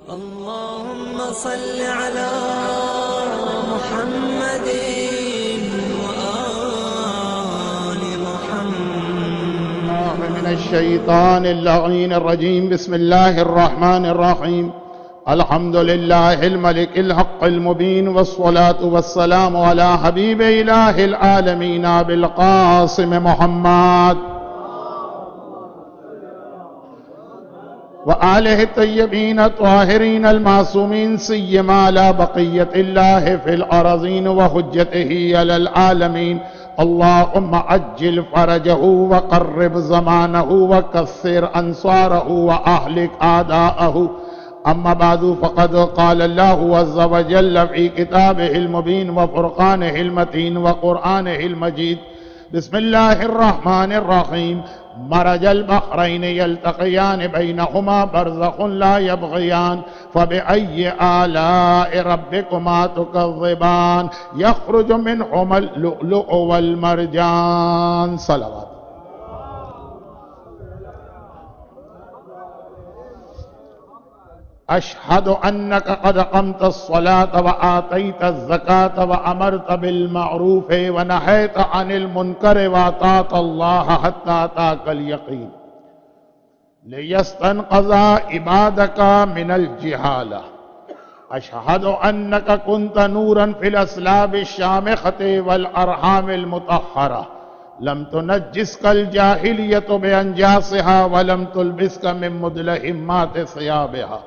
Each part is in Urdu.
اللهم صل على محمد وآل محمد. من الشيطان اللعين الرجيم. بسم الله الرحمن الرحيم. الحمد لله الملك الحق المبين، والصلاة والسلام على حبيب إله العالمين أبي القاسم محمد وآله الطيبين الطاهرين المعصومين، سيما على بقية الله في الأرضين وحجته على العالمين. اللهم عجل فرجه وقرب زمانه وكثر أنصاره وأهلك أعداءه. أما بعد، فقد قال الله عز وجل في كتابه المبين وفرقانه المتين وقرآنه المجيد: بسم الله الرحمن الرحيم. مرج البحرين يلتقيان بينهما برزخ لا يبغيان فبأي آلاء ربكما تكذبان يخرج منهما اللؤلؤ والمرجان. صلوات. أشهد أنك قد قمت الصلاة وآتيت الزكاة وأمرت بالمعروف ونهيت عن المنكر وأطعت الله حتى أتاك اليقين ليستنقذ عبادك من الجهالة. أشهد أنك كنت نورا في الأسلاب الشامخة والأرحام المطهرة، لم تنجسك الجاهلية بأنجاسها ولم تلبسك من مدلهمات ثيابها.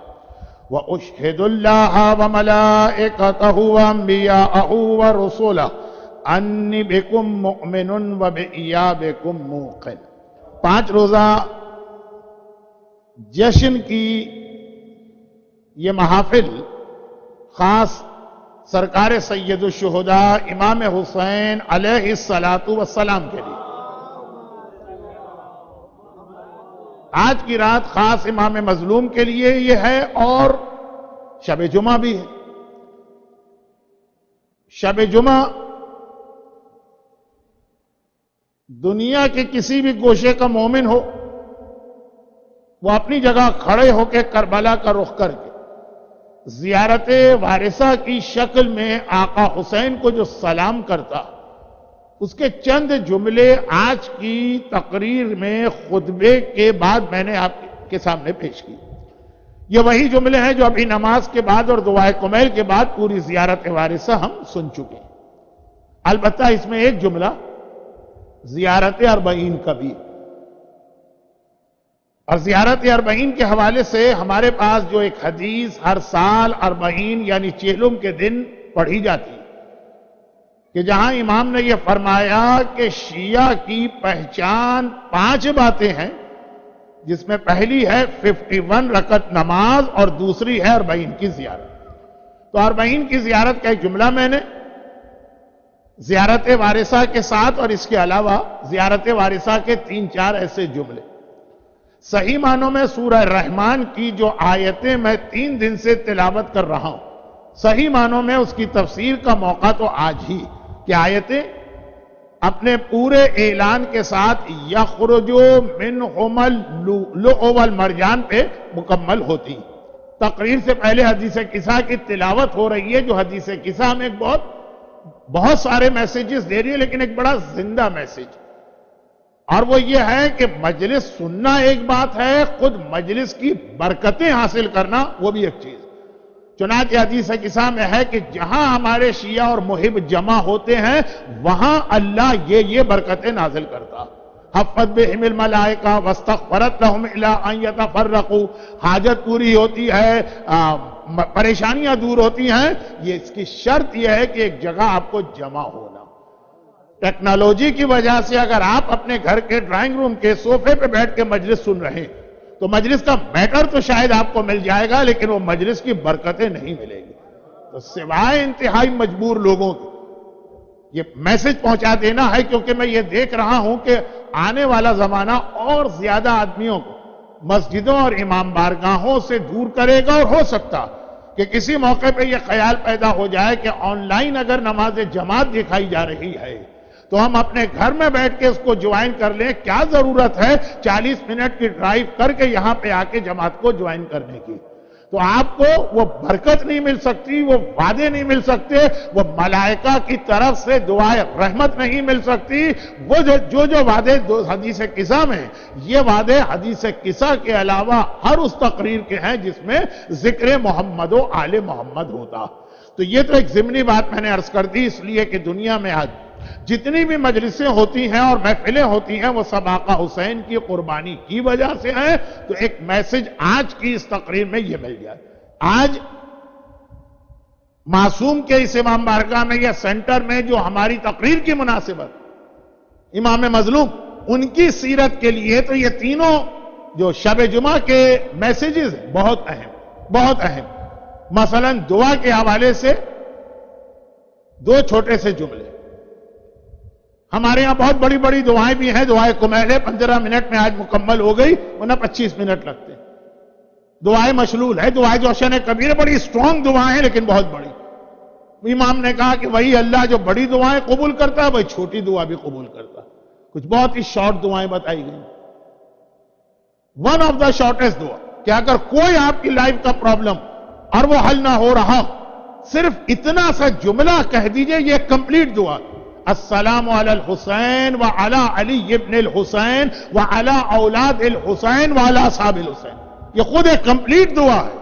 وأشهد الله وملائكته وأنبياءه ورسله أني بكم مؤمن وبإيابكم موقن. 5 روزہ جشن کی یہ محافل خاص سرکار سید الشہداء امام حسین علیہ السلام کے لیے. آج کی رات خاص امام مظلوم کے لیے یہ ہے، اور شب جمعہ بھی ہے. شب جمعہ دنیا کے کسی بھی گوشے کا مومن ہو، وہ اپنی جگہ کھڑے ہو کے کربلا کا رخ کر کے زیارت وارثہ کی شکل میں آقا حسین کو جو سلام کرتا، اس کے چند جملے آج کی تقریر میں خطبے کے بعد میں نے آپ کے سامنے پیش کی. یہ وہی جملے ہیں جو ابھی نماز کے بعد اور دعائے کمیل کے بعد پوری زیارت وارثہ ہم سن چکے ہیں. البتہ اس میں ایک جملہ زیارت اربعین کا بھی ہے، اور زیارت اربعین کے حوالے سے ہمارے پاس جو ایک حدیث ہر سال اربعین یعنی چہلم کے دن پڑھی جاتی ہے، کہ جہاں امام نے یہ فرمایا کہ شیعہ کی پہچان 5 باتیں ہیں، جس میں پہلی ہے 51 رکعت نماز اور دوسری ہے 40 کی زیارت. تو 40 کی زیارت کا ایک جملہ میں نے زیارت وارثہ کے ساتھ، اور اس کے علاوہ زیارت وارثہ کے 3-4 ایسے جملے. صحیح معنوں میں سورہ رحمان کی جو آیتیں میں 3 دن سے تلاوت کر رہا ہوں، صحیح معنوں میں اس کی تفسیر کا موقع تو آج ہی کہ آیتیں اپنے پورے اعلان کے ساتھ یخرج منہما اللؤلؤ والمرجان پہ مکمل ہوتی. تقریر سے پہلے حدیث قصہ کی تلاوت ہو رہی ہے، جو حدیث قصہ ہمیں بہت سارے میسیجز دے رہی ہے، لیکن ایک بڑا زندہ میسیج، اور وہ یہ ہے کہ مجلس سننا ایک بات ہے، خود مجلس کی برکتیں حاصل کرنا وہ بھی ایک چیز. چنانچہ حدیث قصہ میں ہے کہ جہاں ہمارے شیعہ اور محب جمع ہوتے ہیں، وہاں اللہ یہ برکتیں نازل کرتا. حفت بہم الملائکہ واستغفرت لہم الی ان یتفرقوا. حاجت پوری ہوتی ہے، پریشانیاں دور ہوتی ہیں. یہ اس کی شرط یہ ہے کہ ایک جگہ آپ کو جمع ہونا. ٹیکنالوجی کی وجہ سے اگر آپ اپنے گھر کے ڈرائنگ روم کے صوفے پہ بیٹھ کے مجلس سن رہے ہیں، تو مجلس کا میٹر تو شاید آپ کو مل جائے گا، لیکن وہ مجلس کی برکتیں نہیں ملے گی. تو سوائے انتہائی مجبور لوگوں کے یہ میسج پہنچا دینا ہے، کیونکہ میں یہ دیکھ رہا ہوں کہ آنے والا زمانہ اور زیادہ آدمیوں کو مسجدوں اور امام بارگاہوں سے دور کرے گا، اور ہو سکتا کہ کسی موقع پہ یہ خیال پیدا ہو جائے کہ آن لائن اگر نماز جماعت دکھائی جا رہی ہے تو ہم اپنے گھر میں بیٹھ کے اس کو جوائن کر لیں. کیا ضرورت ہے 40 منٹ کی ڈرائیو کر کے یہاں پہ آ کے جماعت کو جوائن کرنے کی؟ تو تو آپ کو وہ برکت نہیں مل سکتی، وہ وعدے نہیں مل سکتے، وہ ملائکہ کی طرف سے دعائے رحمت نہیں مل سکتی. وہ جو وعدے حدیث قصہ میں، یہ وعدے حدیث قصہ کے علاوہ ہر اس تقریر کے ہیں جس میں ذکر محمد و آل محمد ہوتا. تو یہ تو ایک ضمنی بات میں نے عرض کر دی، اس لیے کہ دنیا میں آج جتنی بھی مجلسیں ہوتی ہیں اور محفلیں ہوتی ہیں وہ سب آقا حسین کی قربانی کی وجہ سے ہیں. تو ایک میسج آج کی اس تقریر میں یہ مل گیا. آج معصوم کے اس امام بارگاہ میں یا سینٹر میں جو ہماری تقریر کی مناسبت امام مظلوم ان کی سیرت کے لیے تو یہ تینوں جو شب جمعہ کے میسیجز بہت اہم. مثلا دعا کے حوالے سے دو چھوٹے سے جملے. ہمارے یہاں بہت بڑی بڑی دعائیں بھی ہیں. دعائیں کمیلے 15 منٹ میں آج مکمل ہو گئی، ورنہ 25 منٹ لگتے. دعائیں مشلول ہے. دعائیں جوشن کبیر بڑی سٹرونگ دعائیں ہیں لیکن بہت بڑی. امام نے کہا کہ وہی اللہ جو بڑی دعائیں قبول کرتا ہے وہی چھوٹی دعا بھی قبول کرتا. کچھ بہت ہی شارٹ دعائیں بتائی گئی. ون آف دا شارٹیسٹ دعا کہ اگر کوئی آپ کی لائف کا پرابلم اور وہ حل نہ ہو رہا، صرف اتنا سا جملہ کہہ دیجئے، یہ کمپلیٹ دعا. السلام علی الحسین وعلی علی ابن الحسین وعلی اولاد الحسین وعلی اصحاب الحسین. یہ خود ایک کمپلیٹ دعا ہے،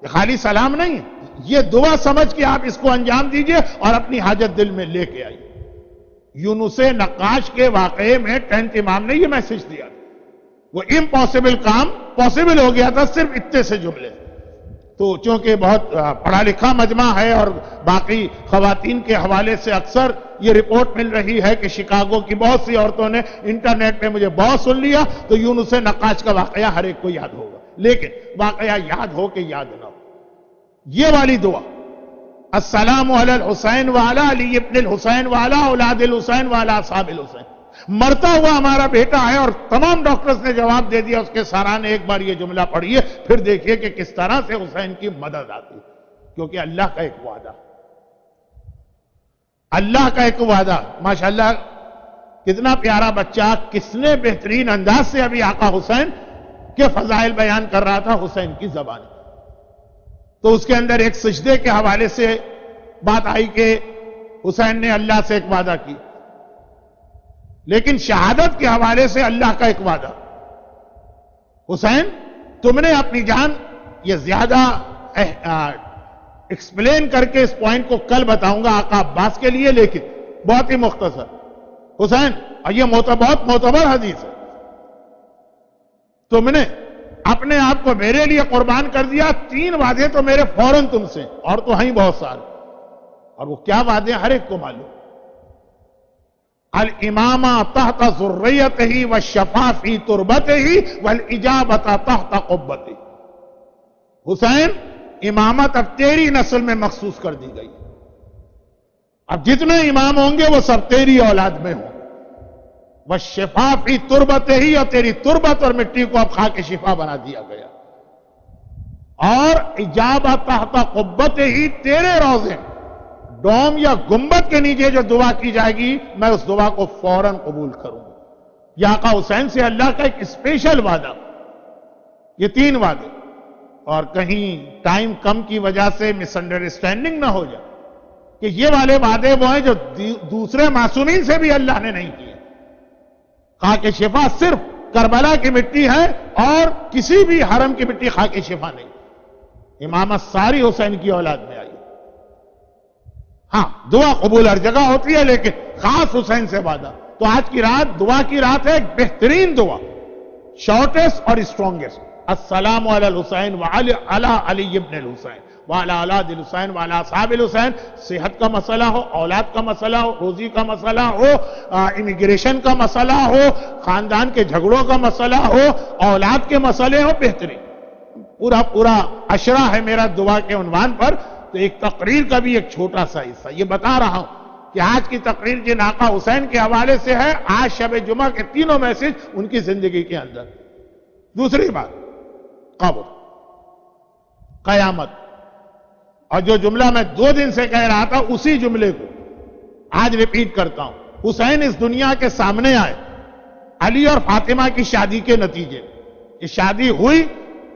یہ خالی سلام نہیں ہے. یہ دعا سمجھ کے آپ اس کو انجام دیجئے اور اپنی حاجت دل میں لے کے آئیے. یونس نقاش کے واقعے میں 10th امام نے یہ میسج دیا. وہ امپاسبل کام پاسبل ہو گیا تھا صرف اتنے سے جملے. تو چونکہ بہت پڑھا لکھا مجمع ہے اور باقی خواتین کے حوالے سے اکثر یہ رپورٹ مل رہی ہے کہ شکاگو کی بہت سی عورتوں نے انٹرنیٹ پہ مجھے بہت سن لیا، تو یونس نقاش کا واقعہ ہر ایک کو یاد ہوگا، لیکن واقعہ یاد ہو کہ یاد نہ ہو. یہ والی دعا السلام علی الحسین وعلی علی ابن الحسین وعلی اولاد الحسین وعلی اصحاب الحسین. مرتا ہوا ہمارا بیٹا ہے اور تمام ڈاکٹرز نے جواب دے دیا اس کے سرانے. ایک بار یہ جملہ پڑھیے پھر دیکھیے کہ کس طرح سے حسین کی مدد آتی. کیونکہ اللہ کا ایک وعدہ، اللہ کا ایک وعدہ. ماشاءاللہ کتنا پیارا بچہ، کس نے بہترین انداز سے ابھی آقا حسین کے فضائل بیان کر رہا تھا حسین کی زبان. تو اس کے اندر ایک سجدے کے حوالے سے بات آئی کہ حسین نے اللہ سے ایک وعدہ کی، لیکن شہادت کے حوالے سے اللہ کا ایک وعدہ. حسین تم نے اپنی جان، یہ زیادہ ایکسپلین کر کے اس پوائنٹ کو کل بتاؤں گا آقا عباس کے لیے، لیکن بہت ہی مختصر. حسین، اور یہ بہت معتبر حدیث ہے، تم نے اپنے آپ کو میرے لیے قربان کر دیا. 3 وعدے تو میرے فوراً تم سے، اور تو ہیں بہت سارے. اور وہ کیا وعدے ہر ایک کو معلوم. الامامہ تحت ذریتہ والشفاء فی تربتہ والاجابۃ تحت قبتہ. حسین، امامت اب تیری نسل میں مخصوص کر دی گئی. اب جتنے امام ہوں گے وہ سب تیری اولاد میں ہوں. والشفاء فی تربتہ، اور تیری تربت اور مٹی کو اب خاک شفا بنا دیا گیا. اور اجابۃ تحت قبتہ، تیرے روضے ڈوم یا گنبد کے نیچے جو دعا کی جائے گی میں اس دعا کو فوراً قبول کروں. یہ آقا حسین سے اللہ کا ایک اسپیشل وعدہ. یہ 3 وعدے. اور کہیں ٹائم کم کی وجہ سے مس انڈرسٹینڈنگ نہ ہو جائے کہ یہ والے وعدے وہ ہیں جو دوسرے معصومین سے بھی اللہ نے نہیں کیے. خاک شفا صرف کربلا کی مٹی ہے اور کسی بھی حرم کی مٹی خاک شفا نہیں. امامت ساری حسین کی اولاد میں آئی. ہاں دعا قبول ہر جگہ ہوتی ہے لیکن خاص حسین سے وعدہ. تو آج کی رات دعا کی رات ہے، ایک بہترین دعا، شارٹیسٹ اور اسٹرانگیسٹ. السلام علی الحسین وعلی علی ابن الحسین وعلی اولاد الحسین وعلی اصحاب الحسین. صحت کا مسئلہ ہو، اولاد کا مسئلہ ہو، روزی کا مسئلہ ہو، امیگریشن کا مسئلہ ہو، خاندان کے جھگڑوں کا مسئلہ ہو، اولاد کے مسئلے ہو، بہترین پورا اشرہ ہے میرا دعا کے عنوان پر. تو ایک تقریر کا بھی ایک چھوٹا سا حصہ یہ بتا رہا ہوں کہ آج کی تقریر جن آقا حسین کے حوالے سے ہے، آج شب جمعہ کے تینوں میسج ان کی زندگی کے اندر. دوسری بات، قبر، قیامت. اور جو جملہ میں 2 دن سے کہہ رہا تھا اسی جملے کو آج ریپیٹ کرتا ہوں. حسین اس دنیا کے سامنے آئے علی اور فاطمہ کی شادی کے نتیجے. یہ شادی ہوئی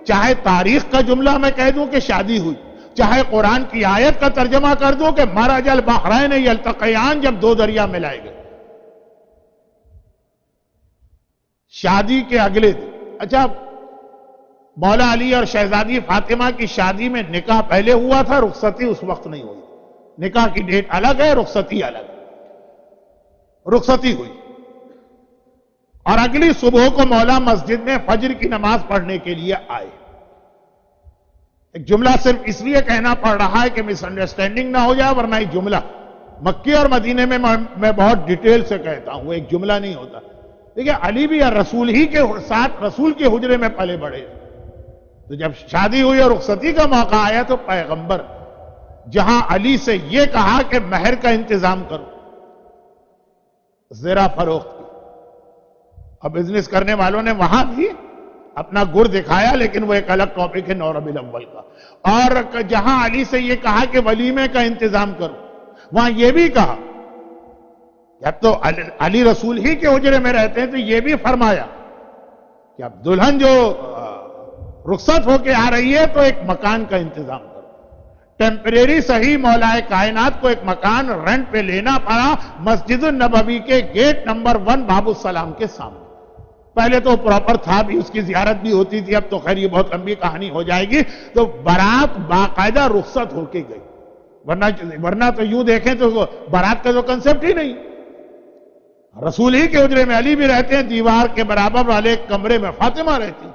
چاہے تاریخ کا جملہ میں کہہ دوں کہ شادی ہوئی، چاہے قرآن کی آیت کا ترجمہ کر دوں کہ مرج البحرین یلتقیان، جب دو دریا ملائے گئے، شادی کے اگلے دن۔ اچھا، مولا علی اور شہزادی فاطمہ کی شادی میں نکاح پہلے ہوا تھا، رخصتی اس وقت نہیں ہوئی، نکاح کی ڈیٹ الگ ہے، رخصتی الگ ہے، رخصتی ہوئی، اور اگلی صبح کو مولا مسجد میں فجر کی نماز پڑھنے کے لیے آئے۔ ایک جملہ صرف اس لیے کہنا پڑ رہا ہے کہ مس انڈرسٹینڈنگ نہ ہو جائے، ورنہ ایک جملہ مکے اور مدینے میں میں بہت ڈیٹیل سے کہتا ہوں، وہ ایک جملہ نہیں ہوتا۔ دیکھیں، علی بھی رسول ہی کے ساتھ رسول کے حجرے میں پلے بڑھے، تو جب شادی ہوئی اور رخصتی کا موقع آیا تو پیغمبر جہاں علی سے یہ کہا کہ مہر کا انتظام کرو، زرہ فروخت کی، اب بزنس کرنے والوں نے وہاں بھی اپنا گر دکھایا، لیکن وہ ایک الگ ٹاپک ہے 9 ربیع الاول کا۔ اور جہاں علی سے یہ کہا کہ ولیمے کا انتظام کرو، وہاں یہ بھی کہا، جب تو علی رسول ہی کے حجرے میں رہتے ہیں تو یہ بھی فرمایا کہ اب دلہن جو رخصت ہو کے آ رہی ہے تو ایک مکان کا انتظام کرو۔ ٹیمپریری صحیح مولا کائنات کو ایک مکان رینٹ پہ لینا پڑا مسجد النبوی کے گیٹ نمبر 1 باب السلام کے سامنے۔ پہلے تو پراپر تھا بھی، اس کی زیارت بھی ہوتی تھی، اب تو خیر یہ بہت لمبی کہانی ہو جائے گی۔ تو بارات باقاعدہ رخصت ہو کے گئی، ورنہ تو یوں دیکھیں تو بارات کا تو کنسپٹ ہی نہیں۔ رسول ہی کے حجرے میں علی بھی رہتے ہیں، دیوار کے برابر والے کمرے میں فاطمہ رہتی،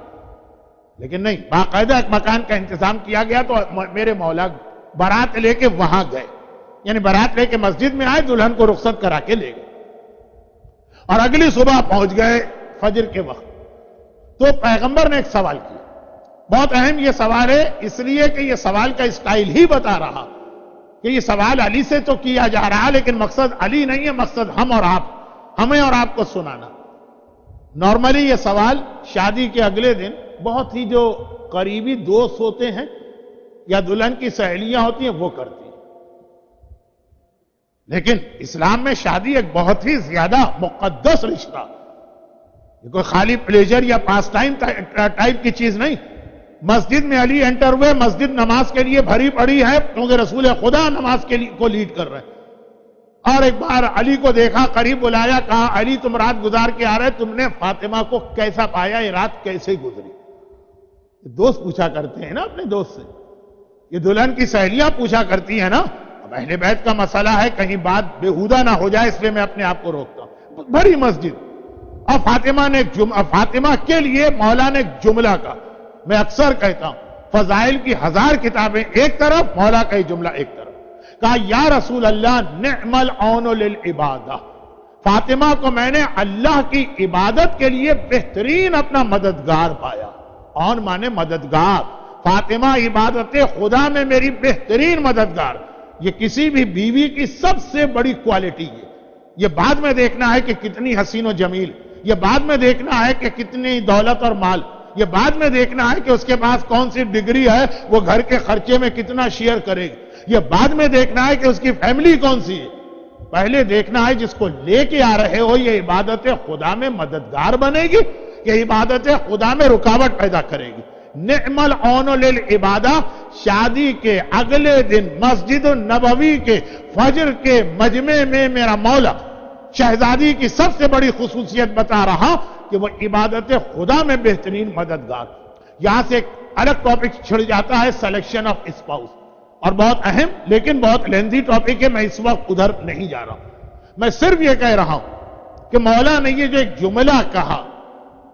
لیکن نہیں، باقاعدہ ایک مکان کا انتظام کیا گیا۔ تو میرے مولا بارات لے کے وہاں گئے، یعنی بارات لے کے مسجد میں آئے، دلہن کو رخصت کرا کے لے گئے، اور اگلی صبح پہنچ گئے فجر کے وقت۔ تو پیغمبر نے ایک سوال کیا، بہت اہم یہ سوال ہے، اس لیے کہ یہ سوال کا اسٹائل ہی بتا رہا کہ یہ سوال علی سے تو کیا جا رہا، لیکن مقصد علی نہیں ہے، مقصد ہم اور آپ، ہمیں اور آپ کو سنانا۔ نارملی یہ سوال شادی کے اگلے دن بہت ہی جو قریبی دوست ہوتے ہیں یا دلہن کی سہیلیاں ہوتی ہیں وہ کرتی ہیں، لیکن اسلام میں شادی ایک بہت ہی زیادہ مقدس رشتہ، یہ کوئی خالی پلیجر یا پاس ٹائم ٹائپ کی چیز نہیں۔ مسجد میں علی انٹر ہوئے، مسجد نماز کے لیے بھری پڑی ہے کیونکہ رسول خدا نماز کے لیے کو لیڈ کر رہے ہیں، اور ایک بار علی کو دیکھا، قریب بلایا، کہا علی تم رات گزار کے آ رہے، تم نے فاطمہ کو کیسا پایا، یہ رات کیسے گزری؟ دوست پوچھا کرتے ہیں نا اپنے دوست سے، یہ دلہن کی سہیلیاں پوچھا کرتی ہیں نا۔ اب اہل بیت کا مسئلہ ہے، کہیں بات بےہودہ نہ ہو جائے، اس لیے میں اپنے آپ کو روکتا ہوں۔ بڑی مسجد، اور فاطمہ کے لیے مولا نے ایک جملہ کہا، میں اکثر کہتا ہوں فضائل کی 1000 کتابیں ایک طرف، مولا کا یہ جملہ ایک طرف، کہا یا رسول اللہ نعم العون للعبادہ، فاطمہ کو میں نے اللہ کی عبادت کے لیے بہترین اپنا مددگار پایا۔ عون مانے مددگار، فاطمہ عبادت خدا میں میری بہترین مددگار۔ یہ کسی بھی بیوی کی سب سے بڑی کوالٹی ہے۔ یہ بعد میں دیکھنا ہے کہ کتنی حسین و جمیل، یہ بعد میں دیکھنا ہے کہ کتنی دولت اور مال، یہ بعد میں دیکھنا ہے کہ اس کے پاس کون سی ڈگری ہے، وہ گھر کے خرچے میں کتنا شیئر کرے گی، یہ بعد میں دیکھنا ہے کہ اس کی فیملی کون سی ہے۔ پہلے دیکھنا ہے جس کو لے کے آ رہے ہو یہ عبادت خدا میں مددگار بنے گی، یہ عبادت خدا میں رکاوٹ پیدا کرے گی۔ نعم العون للعبادہ، شادی کے اگلے دن مسجد النبوی کے فجر کے مجمع میں میرا مولا شہزادی کی سب سے بڑی خصوصیت بتا رہا کہ وہ عبادت خدا میں بہترین مددگار۔ یہاں سے ایک الگ ٹاپک چھڑ جاتا ہے، سلیکشن آف اسپاؤس، اور بہت اہم لیکن بہت لینتھی ٹاپک ہے، میں اس وقت ادھر نہیں جا رہا ہوں۔ میں صرف یہ کہہ رہا ہوں کہ مولا نے یہ جو ایک جملہ کہا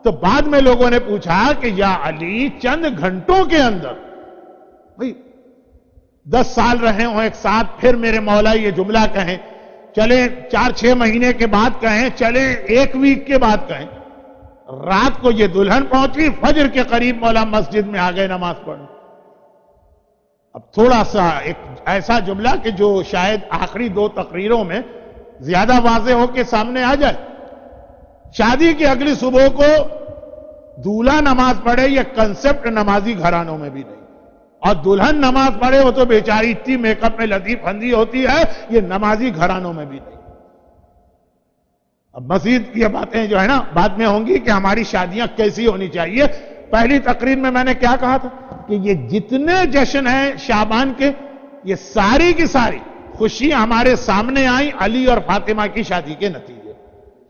تو بعد میں لوگوں نے پوچھا کہ یا علی چند گھنٹوں کے اندر، بھئی 10 سال رہے ہوں ایک ساتھ، پھر میرے مولا یہ جملہ کہیں، چلیں 4-6 مہینے کے بعد کہیں، چلیں 1 ویک کے بعد کہیں، رات کو یہ دلہن پہنچی، فجر کے قریب مولا مسجد میں آ گئے نماز پڑھنے۔ اب تھوڑا سا ایک ایسا جملہ کہ جو شاید آخری 2 تقریروں میں زیادہ واضح ہو کے سامنے آ جائے، شادی کی اگلی صبح کو دولہا نماز پڑھے، یہ کنسپٹ نمازی گھرانوں میں بھی نہیں، اور دلہن نماز پڑھے وہ تو بیچاری اتنی میک اپ میں لطیف پھندی ہوتی ہے، یہ نمازی گھرانوں میں بھی نہیں۔ اب مزید یہ باتیں جو ہے نا بعد میں ہوں گی کہ ہماری شادیاں کیسی ہونی چاہیے، پہلی تقریر میں نے کیا کہا تھا کہ یہ جتنے جشن ہیں شعبان کے، یہ ساری کی ساری خوشیاں ہمارے سامنے آئیں علی اور فاطمہ کی شادی کے نتیجے،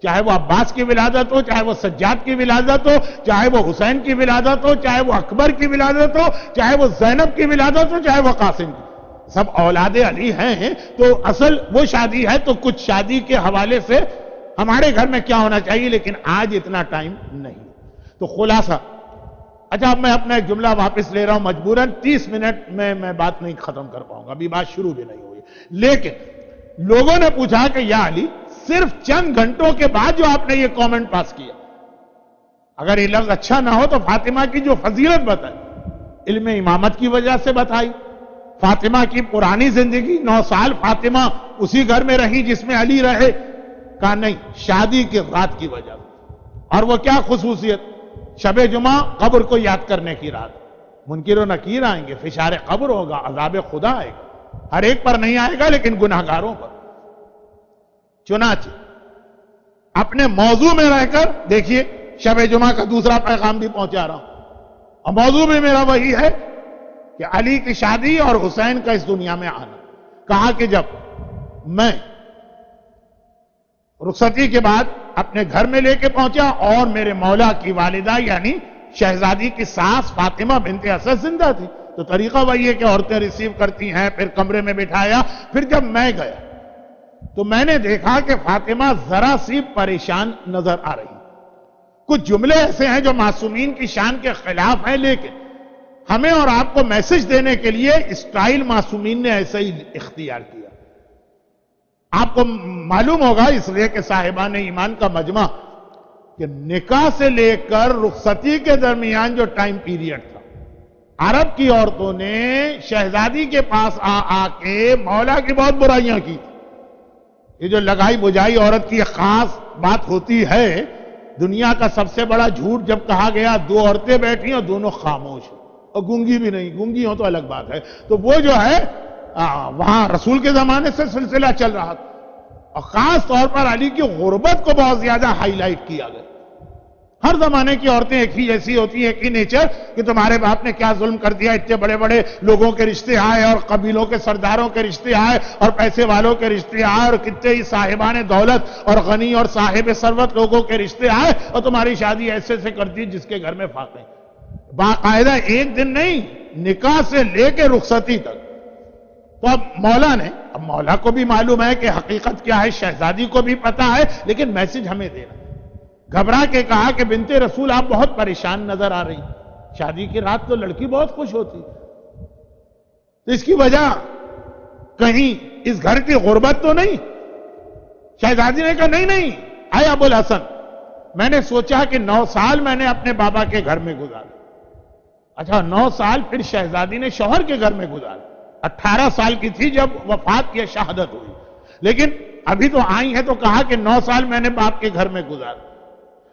چاہے وہ عباس کی ولادت ہو، چاہے وہ سجاد کی ولادت ہو، چاہے وہ حسین کی ولادت ہو، چاہے وہ اکبر کی ولادت ہو، چاہے وہ زینب کی ولادت ہو، چاہے وہ قاسم کی، سب اولاد علی ہیں۔ تو اصل وہ شادی ہے، تو کچھ شادی کے حوالے سے ہمارے گھر میں کیا ہونا چاہیے، لیکن آج اتنا ٹائم نہیں۔ تو خلاصہ، اچھا اب میں اپنا ایک جملہ واپس لے رہا ہوں، مجبوراً 30 منٹ میں بات نہیں ختم کر پاؤں گا، ابھی بات شروع بھی نہیں ہوئی، لیکن لوگوں نے پوچھا کہ یا علی صرف چند گھنٹوں کے بعد جو آپ نے یہ کامنٹ پاس کیا، اگر یہ لفظ اچھا نہ ہو تو فاطمہ کی جو فضیلت بتائی، علم امامت کی وجہ سے بتائی، فاطمہ کی پرانی زندگی، 9 سال فاطمہ اسی گھر میں رہی جس میں علی رہے، کہا نہیں، شادی کی رات کی وجہ سے۔ اور وہ کیا خصوصیت؟ شب جمعہ قبر کو یاد کرنے کی رات، منکر و نکیر آئیں گے، فشار قبر ہوگا، عذاب خدا آئے گا، ہر ایک پر نہیں آئے گا لیکن گناہگاروں پر۔ چنانچہ اپنے موضوع میں رہ کر دیکھیے، شب جمعہ کا دوسرا پیغام بھی پہنچا رہا ہوں، اور موضوع بھی میرا وہی ہے کہ علی کی شادی اور حسین کا اس دنیا میں آنا۔ کہا کہ جب میں رخصتی کے بعد اپنے گھر میں لے کے پہنچا اور میرے مولا کی والدہ یعنی شہزادی کی ساس فاطمہ بنت اسد زندہ تھی، تو طریقہ وہی ہے کہ عورتیں ریسیو کرتی ہیں، پھر کمرے میں بٹھایا، پھر جب میں گیا تو میں نے دیکھا کہ فاطمہ ذرا سی پریشان نظر آ رہی۔ کچھ جملے ایسے ہیں جو معصومین کی شان کے خلاف ہیں، لیکن ہمیں اور آپ کو میسج دینے کے لیے اسٹائل معصومین نے ایسا ہی اختیار کیا۔ آپ کو معلوم ہوگا اس لیے کہ صاحبان ایمان کا مجمع کہ نکاح سے لے کر رخصتی کے درمیان جو ٹائم پیریڈ تھا، عرب کی عورتوں نے شہزادی کے پاس آ کے مولا کی بہت برائیاں کی۔ یہ جو لگائی بجائی عورت کی خاص بات ہوتی ہے، دنیا کا سب سے بڑا جھوٹ جب کہا گیا 2 عورتیں بیٹھی اور دونوں خاموش ہیں، اور گونگی بھی نہیں، گونگی ہو تو الگ بات ہے، تو وہ جو ہے وہاں رسول کے زمانے سے سلسلہ چل رہا تھا، اور خاص طور پر علی کی غربت کو بہت زیادہ ہائی لائٹ کیا گیا۔ ہر زمانے کی عورتیں ایک ہی جیسی ہوتی ہیں، ایک ہی نیچر، کہ تمہارے باپ نے کیا ظلم کر دیا، اتنے بڑے بڑے لوگوں کے رشتے آئے اور قبیلوں کے سرداروں کے رشتے آئے اور پیسے والوں کے رشتے آئے اور کتنے ہی صاحبان دولت اور غنی اور صاحب ثروت لوگوں کے رشتے آئے، اور تمہاری شادی ایسے سے کر دی جس کے گھر میں فاقے۔ باقاعدہ ایک دن نہیں، نکاح سے لے کے رخصتی تک۔ تو اب مولا کو بھی معلوم ہے کہ حقیقت کیا ہے، شہزادی کو بھی پتا ہے، لیکن میسج ہمیں دینا۔ گھبرا کے کہا کہ بنت رسول آپ بہت پریشان نظر آ رہی، شادی کی رات تو لڑکی بہت خوش ہوتی، تو اس کی وجہ کہیں اس گھر کی غربت تو نہیں؟ شہزادی نے کہا نہیں، اے ابو الحسن، میں نے سوچا کہ 9 سال میں نے اپنے بابا کے گھر میں گزارے۔ اچھا 9 سال پھر شہزادی نے شوہر کے گھر میں گزارے، 18 سال کی تھی جب وفات یا شہادت ہوئی، لیکن ابھی تو آئی ہے تو کہا کہ 9 سال میں نے باپ کے گھر میں گزارے۔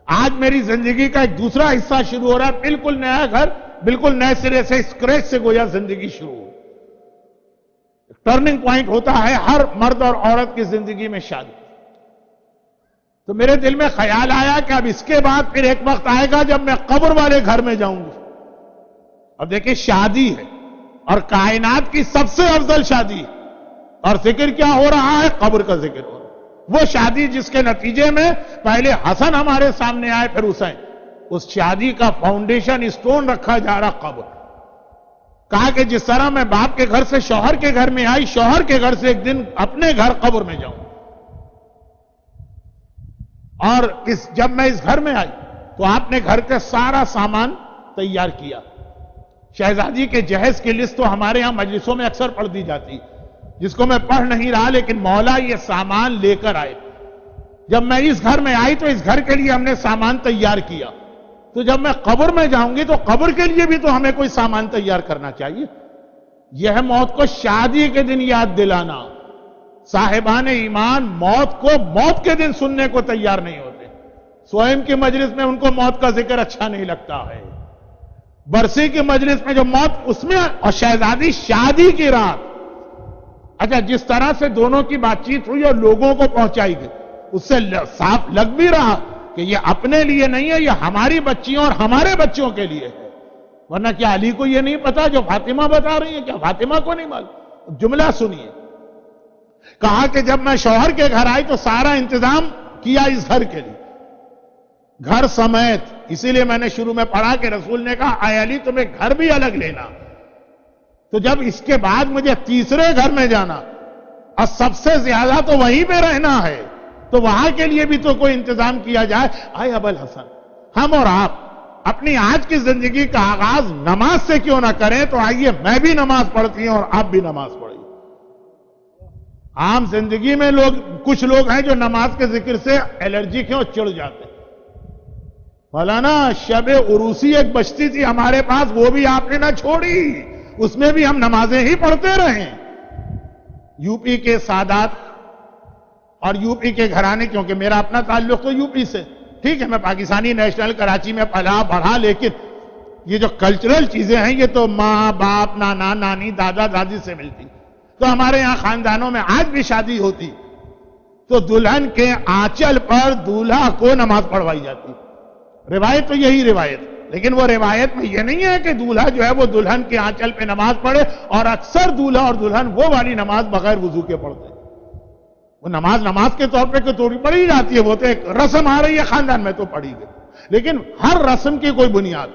آج میری زندگی کا ایک دوسرا حصہ شروع ہو رہا ہے، بالکل نیا گھر، بالکل نئے سرے سے، اسکریچ سے گویا زندگی شروع ہو۔ ٹرننگ پوائنٹ ہوتا ہے ہر مرد اور عورت کی زندگی میں شادی۔ تو میرے دل میں خیال آیا کہ اب اس کے بعد پھر ایک وقت آئے گا جب میں قبر والے گھر میں جاؤں گی۔ اب دیکھیں شادی ہے اور کائنات کی سب سے افضل شادی ہے، اور ذکر کیا ہو رہا ہے؟ قبر کا ذکر ہو رہا ہے۔ وہ شادی جس کے نتیجے میں پہلے حسن ہمارے سامنے آئے پھر حسین، اس شادی کا فاؤنڈیشن اسٹون رکھا جا رہا قبر۔ کہا کہ جس طرح میں باپ کے گھر سے شوہر کے گھر میں آئی، شوہر کے گھر سے ایک دن اپنے گھر قبر میں جاؤں، اور جب میں اس گھر میں آئی تو آپ نے گھر کا سارا سامان تیار کیا۔ شہزادی کے جہیز کی لسٹ تو ہمارے ہاں مجلسوں میں اکثر پڑھ دی جاتی، جس کو میں پڑھ نہیں رہا، لیکن مولا یہ سامان لے کر آئے۔ جب میں اس گھر میں آئی تو اس گھر کے لیے ہم نے سامان تیار کیا، تو جب میں قبر میں جاؤں گی تو قبر کے لیے بھی تو ہمیں کوئی سامان تیار کرنا چاہیے۔ یہ ہے موت کو شادی کے دن یاد دلانا۔ صاحبان ایمان موت کو موت کے دن سننے کو تیار نہیں ہوتے۔ سوئم کی مجلس میں ان کو موت کا ذکر اچھا نہیں لگتا ہے، برسی کی مجلس میں جو موت اس میں، اور شہزادی شادی کی رات۔ اچھا جس طرح سے دونوں کی بات چیت ہوئی اور لوگوں کو پہنچائی گئی، اس سے صاف لگ بھی رہا کہ یہ اپنے لیے نہیں ہے، یہ ہماری بچیوں اور ہمارے بچوں کے لیے ہے۔ ورنہ کیا علی کو یہ نہیں پتا جو فاطمہ بتا رہی ہیں؟ کیا فاطمہ کو نہیں معلوم؟ جملہ سنیے، کہا کہ جب میں شوہر کے گھر آئی تو سارا انتظام کیا اس گھر کے لیے، گھر سمیت. اسی لیے میں نے شروع میں پڑھا کہ رسول نے کہا اے علی تمہیں گھر بھی الگ لینا. تو جب اس کے بعد مجھے تیسرے گھر میں جانا اور سب سے زیادہ تو وہیں پہ رہنا ہے، تو وہاں کے لیے بھی تو کوئی انتظام کیا جائے. اے ابو الحسن، ہم اور آپ اپنی آج کی زندگی کا آغاز نماز سے کیوں نہ کریں؟ تو آئیے میں بھی نماز پڑھتی ہوں اور آپ بھی نماز پڑھیے. عام زندگی میں کچھ لوگ ہیں جو نماز کے ذکر سے الرجی کیوں چڑ جاتے ہیں. مولانا شب عروسی ایک بچتی تھی ہمارے پاس، وہ بھی آپ نے نہ چھوڑی، اس میں بھی ہم نمازیں ہی پڑھتے رہے. یو پی کے سادات اور یو پی کے گھرانے، کیونکہ میرا اپنا تعلق تو یو پی سے، ٹھیک ہے میں پاکستانی نیشنل کراچی میں پلا بڑھا، لیکن یہ جو کلچرل چیزیں ہیں یہ تو ماں باپ نانا نانی دادا دادی سے ملتی. تو ہمارے یہاں خاندانوں میں آج بھی شادی ہوتی تو دلہن کے آنچل پر دولہا کو نماز پڑھوائی جاتی. روایت تو یہی روایت، لیکن وہ روایت میں یہ نہیں ہے کہ دولہا جو ہے وہ دلہن کے آنچل پہ نماز پڑھے، اور اکثر دولہا اور دلہن وہ والی نماز بغیر وضو کے پڑھتے ہیں. وہ نماز کے طور پہ تو پڑھی جاتی ہے، وہ تو ایک رسم آ رہی ہے خاندان میں تو پڑھی گئی. لیکن ہر رسم کی کوئی بنیاد.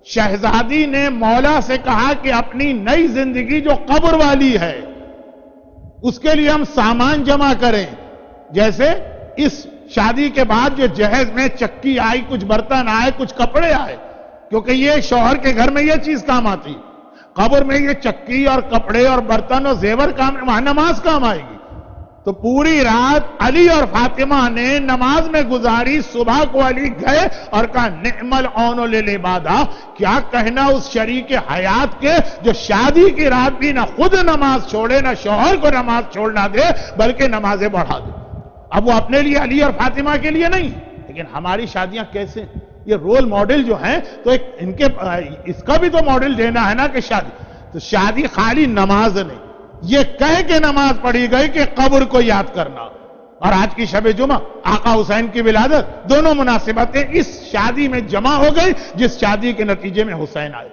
شہزادی نے مولا سے کہا کہ اپنی نئی زندگی جو قبر والی ہے اس کے لیے ہم سامان جمع کریں. جیسے اس شادی کے بعد جو جہیز میں چکی آئی، کچھ برتن آئے، کچھ کپڑے آئے، کیونکہ یہ شوہر کے گھر میں یہ چیز کام آتی، قبر میں یہ چکی اور کپڑے اور برتن اور زیور کام، وہاں نماز کام آئے گی. تو پوری رات علی اور فاطمہ نے نماز میں گزاری. صبح کو علی گئے اور کہا نعم العون للعبادہ، کیا کہنا اس شریک حیات کے جو شادی کی رات بھی نہ خود نماز چھوڑے نہ شوہر کو نماز چھوڑنا دے بلکہ نمازیں بڑھا دے. اب وہ اپنے لیے علی اور فاطمہ کے لیے نہیں، لیکن ہماری شادیاں کیسے؟ یہ رول ماڈل جو ہیں تو ایک ان کے اس کا بھی تو ماڈل دینا ہے نا کہ شادی خالی نماز نہیں، یہ کہہ کے نماز پڑھی گئی کہ قبر کو یاد کرنا. اور آج کی شب جمعہ آقا حسین کی ولادت، دونوں مناسبتیں اس شادی میں جمع ہو گئی جس شادی کے نتیجے میں حسین آئے.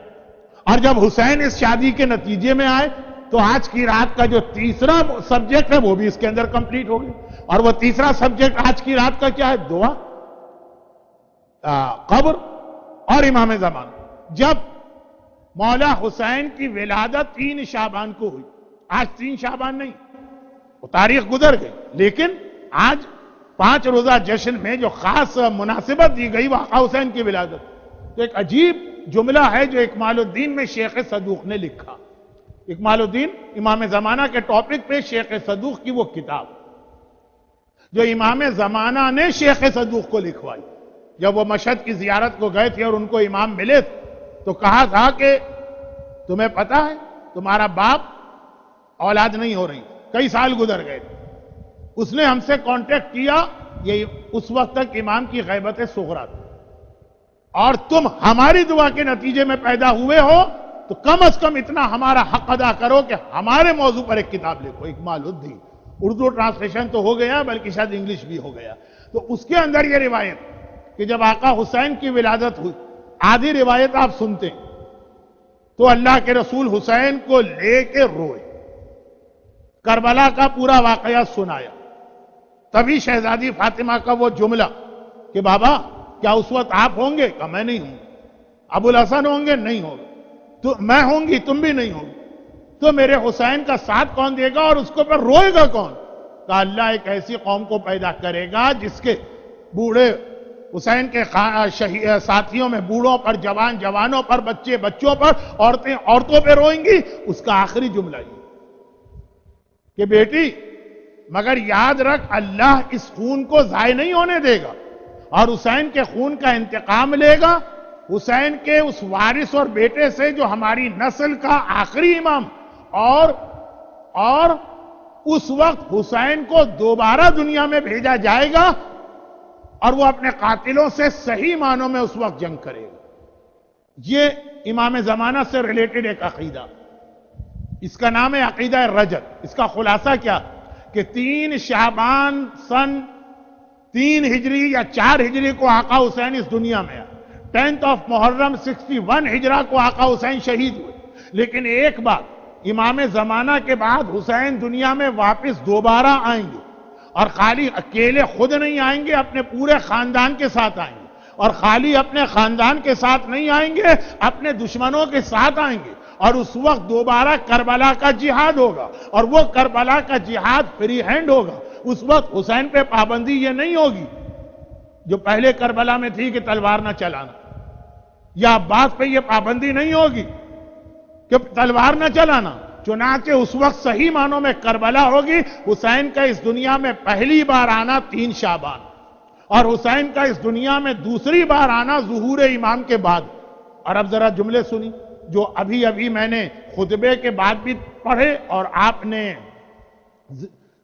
اور جب حسین اس شادی کے نتیجے میں آئے تو آج کی رات کا جو تیسرا سبجیکٹ ہے وہ بھی اس کے اندر کمپلیٹ ہو گئی. اور وہ تیسرا سبجیکٹ آج کی رات کا کیا ہے؟ دعا، قبر اور امام زمان. جب مولا حسین کی ولادت 3 شعبان کو ہوئی، آج 3 شعبان نہیں، وہ تاریخ گزر گئی، لیکن آج 5 روزہ جشن میں جو خاص مناسبت دی گئی وہ آقا حسین کی ولادت. تو ایک عجیب جملہ ہے جو اکمال الدین میں شیخ صدوق نے لکھا. اکمال الدین امام زمانہ کے ٹاپک پہ شیخ صدوق کی وہ کتاب جو امام زمانہ نے شیخ صدوق کو لکھوائی. جب وہ مشہد کی زیارت کو گئے تھے اور ان کو امام ملے تو کہا تھا کہ تمہیں پتا ہے تمہارا باپ اولاد نہیں ہو رہی، کئی سال گزر گئے. اس نے ہم سے کانٹیکٹ کیا، یہ اس وقت تک امام کی غیبت صغریٰ تھی، اور تم ہماری دعا کے نتیجے میں پیدا ہوئے ہو تو کم از کم اتنا ہمارا حق ادا کرو کہ ہمارے موضوع پر ایک کتاب لکھو. اکمال الدین اردو ٹرانسلیشن تو ہو گیا بلکہ شاید انگلش بھی ہو گیا. تو اس کے اندر یہ روایت کہ جب آقا حسین کی ولادت ہوئی، آدھی روایت آپ سنتے ہیں تو اللہ کے رسول حسین کو لے کے روئے، کربلا کا پورا واقعہ سنایا. تبھی شہزادی فاطمہ کا وہ جملہ کہ بابا کیا اس وقت آپ ہوں گے؟ کہا میں نہیں ہوں. ابو الحسن ہوں گے؟ نہیں ہوں. تو میں ہوں گی، تم بھی نہیں ہوں. تو میرے حسین کا ساتھ کون دے گا اور اس کو پھر روئے گا کون؟ کہا اللہ ایک ایسی قوم کو پیدا کرے گا جس کے بوڑھے حسین کے ساتھیوں میں بوڑھوں پر، جوان جوانوں پر، بچے بچوں پر، عورتیں عورتوں پہ روئیں گی. اس کا آخری جملہ یہ کہ بیٹی مگر یاد رکھ اللہ اس خون کو ضائع نہیں ہونے دے گا اور حسین کے خون کا انتقام لے گا. حسین کے اس وارث اور بیٹے سے جو ہماری نسل کا آخری امام، اور اس وقت حسین کو دوبارہ دنیا میں بھیجا جائے گا اور وہ اپنے قاتلوں سے صحیح معنوں میں اس وقت جنگ کرے گا. یہ امام زمانہ سے ریلیٹڈ ایک عقیدہ، اس کا نام ہے عقیدہ رجت. اس کا خلاصہ کیا کہ 3 شعبان سن 3 ہجری یا 4 ہجری کو آقا حسین اس دنیا میں آئے. 10th of محرم 61 ہجرہ کو آقا حسین شہید ہوئے. لیکن ایک بات، امام زمانہ کے بعد حسین دنیا میں واپس دوبارہ آئیں گے، اور خالی اکیلے خود نہیں آئیں گے، اپنے پورے خاندان کے ساتھ آئیں گے. اور خالی اپنے خاندان کے ساتھ نہیں آئیں گے، اپنے دشمنوں کے ساتھ آئیں گے. اور اس وقت دوبارہ کربلا کا جہاد ہوگا، اور وہ کربلا کا جہاد فری ہینڈ ہوگا. اس وقت حسین پہ پابندی یہ نہیں ہوگی جو پہلے کربلا میں تھی کہ تلوار نہ چلانا، یا عباس پہ یہ پابندی نہیں ہوگی کہ تلوار نہ چلانا. چنانچہ اس وقت صحیح معنوں میں کربلا ہوگی. حسین کا اس دنیا میں پہلی بار آنا 3 شعبان، اور حسین کا اس دنیا میں دوسری بار آنا ظہور امام کے بعد. اور اب ذرا جملے سنی جو ابھی میں نے خطبے کے بعد بھی پڑھے، اور آپ نے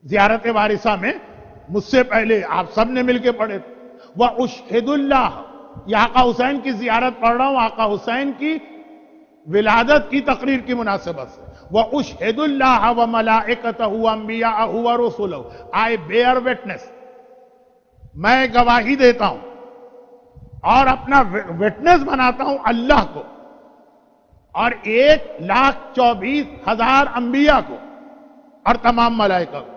زیارت وارثہ میں مجھ سے پہلے آپ سب نے مل کے پڑھے. وَأُشْهِدُ اللَّهَ، یہ آقا حسین کی زیارت پڑھ رہا ہوں آقا حسین کی ولادت کی تقریر کی مناسبت سے. وَأُشْهِدُ اللَّهَ وَمَلَائِكَتَهُ وَأَنْبِيَاءَهُ وَرُسُلَهُ، I bear witness، میں گواہی دیتا ہوں اور اپنا وٹنس بناتا ہوں اللہ کو، اور 1,24,000 انبیاء کو، اور تمام ملائکہ کو.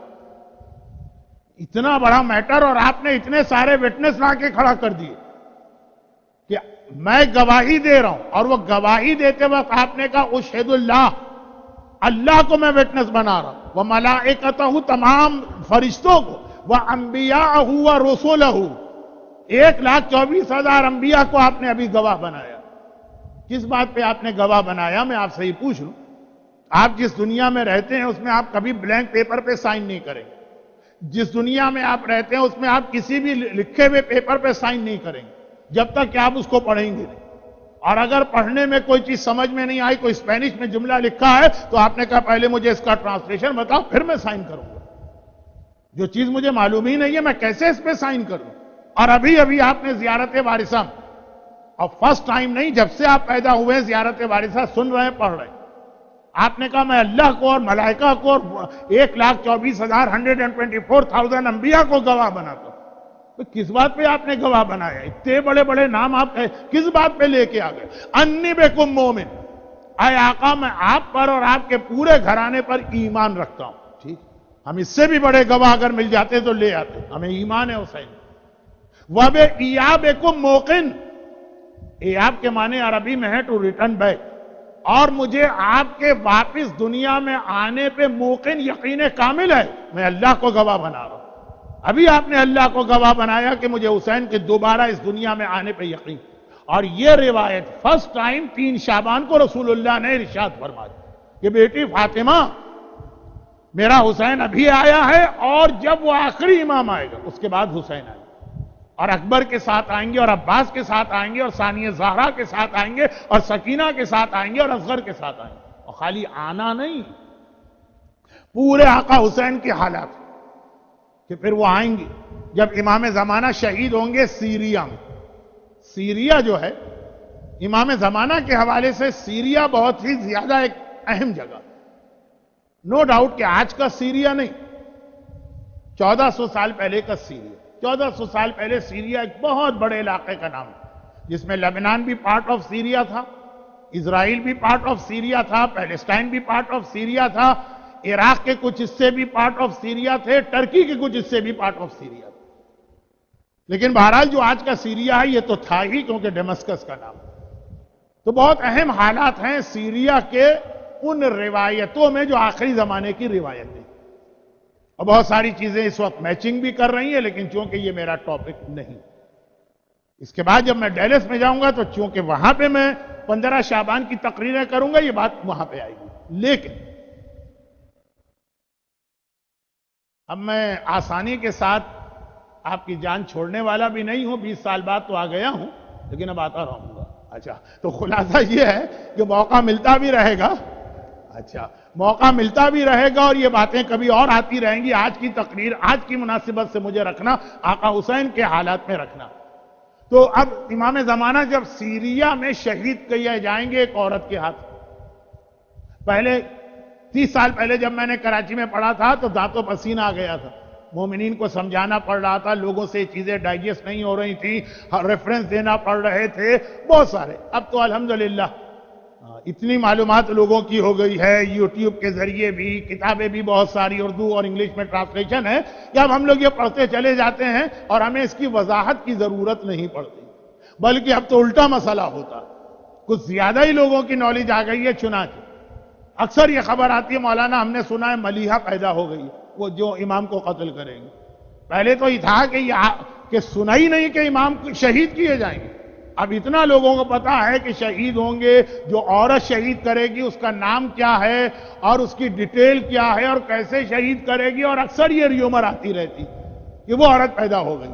اتنا بڑا میٹر، اور آپ نے اتنے سارے وٹنس لا کے کھڑا کر دیے کہ میں گواہی دے رہا ہوں. اور وہ گواہی دیتے وقت آپ نے کہا اشہد اللہ، اللہ کو میں وٹنس بنا رہا ہوں. وہ ملائکتہ، تمام فرشتوں کو، وہ انبیاءہ و رسولہ، 1,24,000 انبیاء کو آپ نے ابھی گواہ بنایا. کس بات پہ آپ نے گواہ بنایا؟ میں آپ سے ہی پوچھ لوں. آپ جس دنیا میں رہتے ہیں اس میں آپ کبھی بلینک پیپر پہ سائن نہیں کریں گے. جس دنیا میں آپ رہتے ہیں اس میں آپ کسی بھی لکھے ہوئے پیپر پہ سائن نہیں کریں گے جب تک کہ آپ اس کو پڑھیں گے نہیں. اور اگر پڑھنے میں کوئی چیز سمجھ میں نہیں آئی، کوئی اسپینش میں جملہ لکھا ہے تو آپ نے کہا پہلے مجھے اس کا ٹرانسلیشن بتاؤ پھر میں سائن کروں گا. جو چیز مجھے معلوم ہی نہیں ہے میں کیسے اس پہ سائن کروں؟ اور ابھی آپ نے زیارت وارثہ، اور فرسٹ ٹائم نہیں، جب سے آپ پیدا ہوئے زیارت وارثہ سن رہے ہیں، پڑھ رہے ہیں. آپ نے کہا میں اللہ کو اور ملائکہ کو اور 1,24,124,000 انبیاء کو گواہ بناتا ہوں. تو کس بات پہ آپ نے گواہ بنایا؟ اتنے بڑے بڑے نام آپ کس بات پہ لے کے آ گئے؟ انی بکم مومن، اے آقا میں آپ پر اور آپ کے پورے گھرانے پر ایمان رکھتا ہوں. ٹھیک، ہم اس سے بھی بڑے گواہ اگر مل جاتے تو لے آتے، ہمیں ایمان ہے حسین. وَبِإِيَابِكُمْ مُوقِنٌ، ایاب کے معنی عربی میں ہے ٹو ریٹرن بیک، اور مجھے آپ کے واپس دنیا میں آنے پہ موقن، یقین کامل ہے. میں اللہ کو گواہ بنا رہا ہوں. ابھی آپ نے اللہ کو گواہ بنایا کہ مجھے حسین کے دوبارہ اس دنیا میں آنے پہ یقین. اور یہ روایت فرسٹ ٹائم 3 شعبان کو رسول اللہ نے ارشاد فرمایا کہ بیٹی فاطمہ، میرا حسین ابھی آیا ہے، اور جب وہ آخری امام آئے گا اس کے بعد حسین آئے گا، اور اکبر کے ساتھ آئیں گے، اور عباس کے ساتھ آئیں گے، اور ثانیہ زہرا کے ساتھ آئیں گے، اور سکینہ کے ساتھ آئیں گے، اور اصغر کے ساتھ آئیں گے. اور خالی آنا نہیں، پورے آقا حسین کی حالات کہ پھر وہ آئیں گے جب امام زمانہ شہید ہوں گے سیریا میں. سیریا جو ہے امام زمانہ کے حوالے سے سیریا بہت ہی زیادہ ایک اہم جگہ. نو ڈاؤٹ کہ آج کا سیریا نہیں، 1400 سال پہلے کا سیریا. 1400 سال پہلے سیریا ایک بہت بڑے علاقے کا نام تھا، جس میں لبنان بھی پارٹ آف سیریا تھا، اسرائیل بھی پارٹ آف سیریا تھا، پیلسٹائن بھی پارٹ آف سیریا تھا، عراق کے کچھ حصے بھی پارٹ آف سیریا تھے، ٹرکی کے کچھ حصے بھی پارٹ آف سیریا تھے. لیکن بہرحال جو آج کا سیریا ہے یہ تو تھا ہی، کیونکہ ڈیمسکس کا نام. تو بہت اہم حالات ہیں سیریا کے ان روایتوں میں جو آخری زمانے کی روایتیں، اور بہت ساری چیزیں اس وقت میچنگ بھی کر رہی ہیں، لیکن چونکہ یہ میرا ٹاپک نہیں. اس کے بعد جب میں ڈیلس میں جاؤں گا تو چونکہ وہاں پہ میں 15 شعبان کی تقریریں کروں گا، یہ بات وہاں پہ آئے گی. لیکن اب میں آسانی کے ساتھ آپ کی جان چھوڑنے والا بھی نہیں ہوں، 20 سال بعد تو آ گیا ہوں، لیکن اب آتا رہوں گا. اچھا، تو خلاصہ یہ ہے کہ موقع ملتا بھی رہے گا. اچھا، موقع ملتا بھی رہے گا، اور یہ باتیں کبھی اور آتی رہیں گی. آج کی تقریر آج کی مناسبت سے مجھے رکھنا، آقا حسین کے حالات میں رکھنا. تو اب امام زمانہ جب سیریا میں شہید کیے جائیں گے ایک عورت کے ہاتھ، پہلے 30 سال پہلے جب میں نے کراچی میں پڑھا تھا تو دانتوں پسینہ آ گیا تھا مومنین کو سمجھانا پڑ رہا تھا، لوگوں سے چیزیں ڈائجسٹ نہیں ہو رہی تھیں، ریفرنس دینا پڑ رہے تھے، بہت سارے. اب تو الحمدللہ اتنی معلومات لوگوں کی ہو گئی ہے، یوٹیوب کے ذریعے بھی، کتابیں بھی بہت ساری اردو اور انگلش میں ٹرانسلیشن ہے کہ اب ہم لوگ یہ پڑھتے چلے جاتے ہیں اور ہمیں اس کی وضاحت کی ضرورت نہیں پڑتی، بلکہ اب تو الٹا مسئلہ ہوتا، کچھ زیادہ ہی لوگوں کی نالج آ گئی ہے. چنانچہ اکثر یہ خبر آتی ہے مولانا ہم نے سنا ہے ملیحہ پیدا ہو گئی، وہ جو امام کو قتل کریں گے. پہلے تو یہ تھا کہ سنا ہی نہیں کہ امام شہید کیے جائیں گے. اب اتنا لوگوں کو پتا ہے کہ شہید ہوں گے، جو عورت شہید کرے گی اس کا نام کیا ہے اور اس کی ڈیٹیل کیا ہے اور کیسے شہید کرے گی، اور اکثر یہ ریومر آتی رہتی کہ وہ عورت پیدا ہو گئی.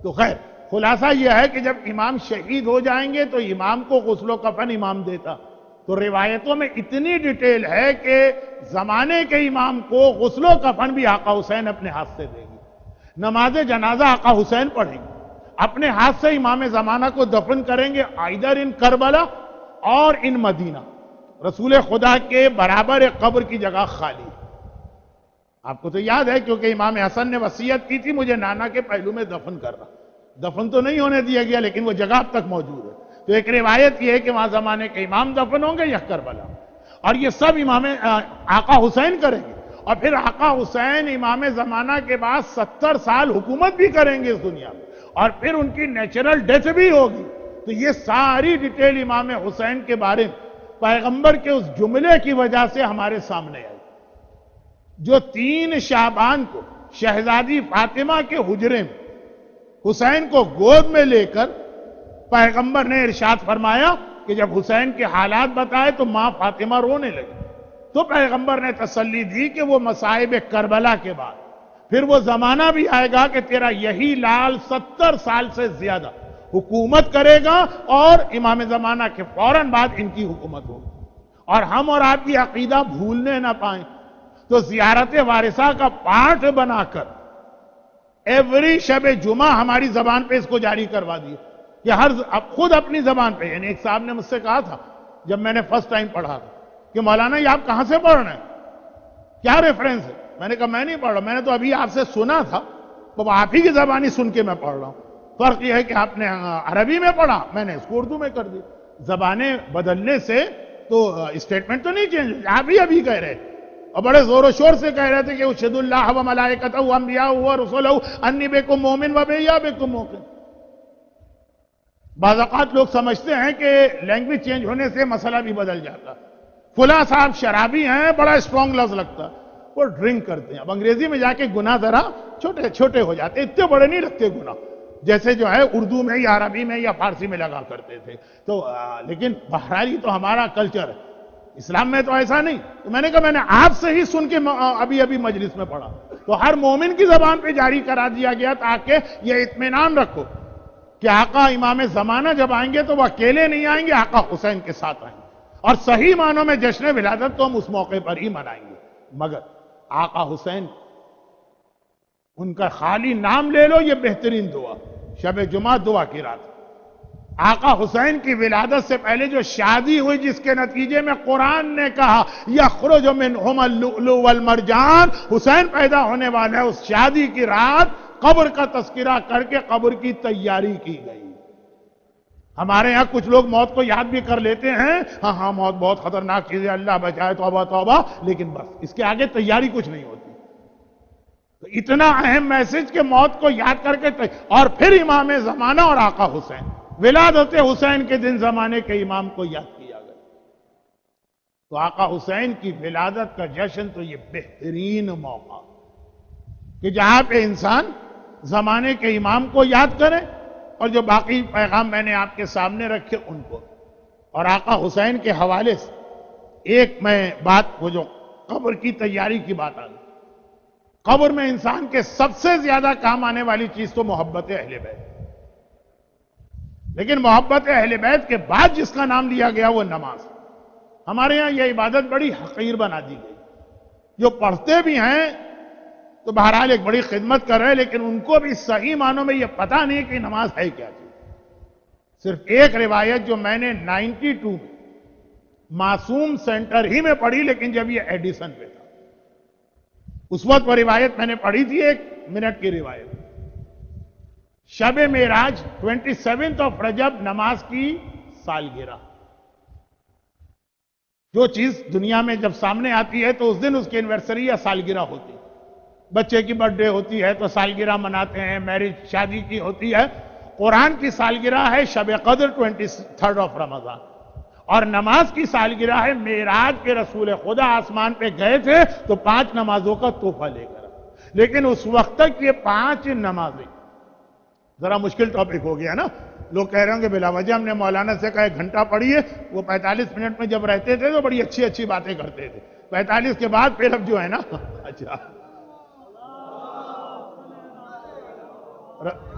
تو خیر خلاصہ یہ ہے کہ جب امام شہید ہو جائیں گے تو امام کو غسل و کفن امام دیتا. تو روایتوں میں اتنی ڈیٹیل ہے کہ زمانے کے امام کو غسل و کفن بھی آقا حسین اپنے ہاتھ سے دیں گے، نماز جنازہ آقا حسین پڑھیں گے، اپنے ہاتھ سے امام زمانہ کو دفن کریں گے، آئدر ان کربلا اور ان مدینہ. رسول خدا کے برابر ایک قبر کی جگہ خالی. آپ کو تو یاد ہے کیونکہ امام حسن نے وصیت کی تھی مجھے نانا کے پہلو میں دفن کرنا. دفن تو نہیں ہونے دیا گیا لیکن وہ جگہ اب تک موجود ہے. تو ایک روایت یہ ہے کہ وہاں زمانے کے امام دفن ہوں گے یا کربلا، اور یہ سب امام آقا حسین کریں گے. اور پھر آقا حسین امام زمانہ کے بعد 70 سال حکومت بھی کریں گے اس دنیا میں، اور پھر ان کی نیچرل ڈیتھ بھی ہوگی. تو یہ ساری ڈیٹیل امام حسین کے بارے میں پیغمبر کے اس جملے کی وجہ سے ہمارے سامنے آئی، جو 3 شعبان کو شہزادی فاطمہ کے حجرے میں حسین کو گود میں لے کر پیغمبر نے ارشاد فرمایا کہ جب حسین کے حالات بتائے تو ماں فاطمہ رونے لگی. تو پیغمبر نے تسلی دی کہ وہ مصائب کربلا کے بعد پھر وہ زمانہ بھی آئے گا کہ تیرا یہی لال 70 سال سے زیادہ حکومت کرے گا، اور امام زمانہ کے فوراً بعد ان کی حکومت ہوگی. اور ہم اور آپ کی عقیدہ بھولنے نہ پائیں تو زیارت وارثہ کا پارٹ بنا کر ایوری شب جمعہ ہماری زبان پہ اس کو جاری کروا دیا کہ اب خود اپنی زبان پہ. یعنی ایک صاحب نے مجھ سے کہا تھا جب میں نے فرسٹ ٹائم پڑھا تھا کہ مولانا یہ آپ کہاں سے پڑھ رہے ہیں، کیا ریفرنس ہے؟ میں نے کہا میں نہیں پڑھ رہا، میں نے تو ابھی آپ سے سنا تھا تو آپ ہی کی زبانی سن کے میں پڑھ رہا ہوں. فرق یہ ہے کہ آپ نے عربی میں پڑھا، میں نے اس کو اردو میں کر دی. زبانیں بدلنے سے تو اسٹیٹمنٹ تو نہیں چینج، آپ ہی ابھی کہہ رہے اور بڑے زور و شور سے کہہ رہے تھے کہ اشہد اللہ و ملائکتہ و انبیاء و رسولہ انی بکم مومن و بیا بکم موقن. بعض اوقات لوگ سمجھتے ہیں کہ لینگویج چینج ہونے سے مسئلہ بھی بدل جاتا. فلاں صاحب شرابی ہیں، بڑا اسٹرانگ لفظ لگتا، وہ ڈرنک کرتے ہیں. اب انگریزی میں جا کے گناہ ذرا چھوٹے چھوٹے ہو جاتے، اتنے بڑے نہیں لگتے گناہ جیسے جو ہے اردو میں یا عربی میں یا فارسی میں لگا کرتے تھے. تو لیکن بہرحال تو ہمارا کلچر ہے، اسلام میں تو ایسا نہیں. تو میں نے کہا میں نے آپ سے ہی سن کے ابھی مجلس میں پڑھا. تو ہر مومن کی زبان پہ جاری کرا دیا گیا تاکہ یہ اطمینان رکھو کہ آقا امام زمانہ جب آئیں گے تو وہ اکیلے نہیں آئیں گے، آقا حسین کے ساتھ آئیں گے. اور صحیح معنوں میں جشن ولادت تو ہم اس موقع پر ہی منائیں گے. مگر آقا حسین ان کا خالی نام لے لو، یہ بہترین دعا شب جمعہ دعا کی رات. آقا حسین کی ولادت سے پہلے جو شادی ہوئی جس کے نتیجے میں قرآن نے کہا یخرج منہم اللؤلؤ والمرجان، حسین پیدا ہونے والے ہیں، اس شادی کی رات قبر کا تذکرہ کر کے قبر کی تیاری کی گئی. ہمارے یہاں کچھ لوگ موت کو یاد بھی کر لیتے ہیں، ہاں موت بہت خطرناک چیز ہے، اللہ بچائے، توبہ توبہ، لیکن بس اس کے آگے تیاری کچھ نہیں ہوتی. تو اتنا اہم میسج کہ موت کو یاد کر کے اور پھر امام زمانہ اور آقا حسین، ولادت حسین کے دن زمانے کے امام کو یاد کیا گیا. تو آقا حسین کی ولادت کا جشن تو یہ بہترین موقع کہ جہاں پہ انسان زمانے کے امام کو یاد کرے اور جو باقی پیغام میں نے آپ کے سامنے رکھے ان کو. اور آقا حسین کے حوالے سے ایک میں بات، وہ جو قبر کی تیاری کی بات آ گئی. قبر میں انسان کے سب سے زیادہ کام آنے والی چیز تو محبت اہل بیت، لیکن محبت اہل بیت کے بعد جس کا نام لیا گیا وہ نماز. ہمارے ہاں یہ عبادت بڑی حقیر بنا دی گئی. جو پڑھتے بھی ہیں تو بہرحال ایک بڑی خدمت کر رہے ہیں، لیکن ان کو بھی صحیح معنوں میں یہ پتہ نہیں کہ نماز ہے کیا چیز. صرف ایک روایت جو میں نے 92 میں معصوم سینٹر ہی میں پڑھی، لیکن جب یہ ایڈیسن پہ تھا، اس وقت وہ روایت میں نے پڑھی تھی، 1 منٹ کی روایت. شب معراج 27 رجب نماز کی سالگرہ. جو چیز دنیا میں جب سامنے آتی ہے تو اس دن اس کی اینیورسری یا سالگرہ ہوتی ہے. بچے کی برتھ ڈے ہوتی ہے تو سالگرہ مناتے ہیں، میرج شادی کی ہوتی ہے. قرآن کی سالگرہ ہے شب قدر 23 رمضان، اور نماز کی سالگرہ ہے معراج کے رسول خدا آسمان پہ گئے تھے تو 5 نمازوں کا تحفہ لے کر. لیکن اس وقت تک یہ 5 نمازیں ذرا مشکل ٹاپک ہو گیا نا. لوگ کہہ رہے ہوں کہ بلا وجہ ہم نے مولانا سے کہا 1 گھنٹہ پڑھیے. وہ 45 منٹ میں جب رہتے تھے تو بڑی اچھی اچھی باتیں کرتے تھے. 45 کے بعد پھر اب جو ہے نا اچھا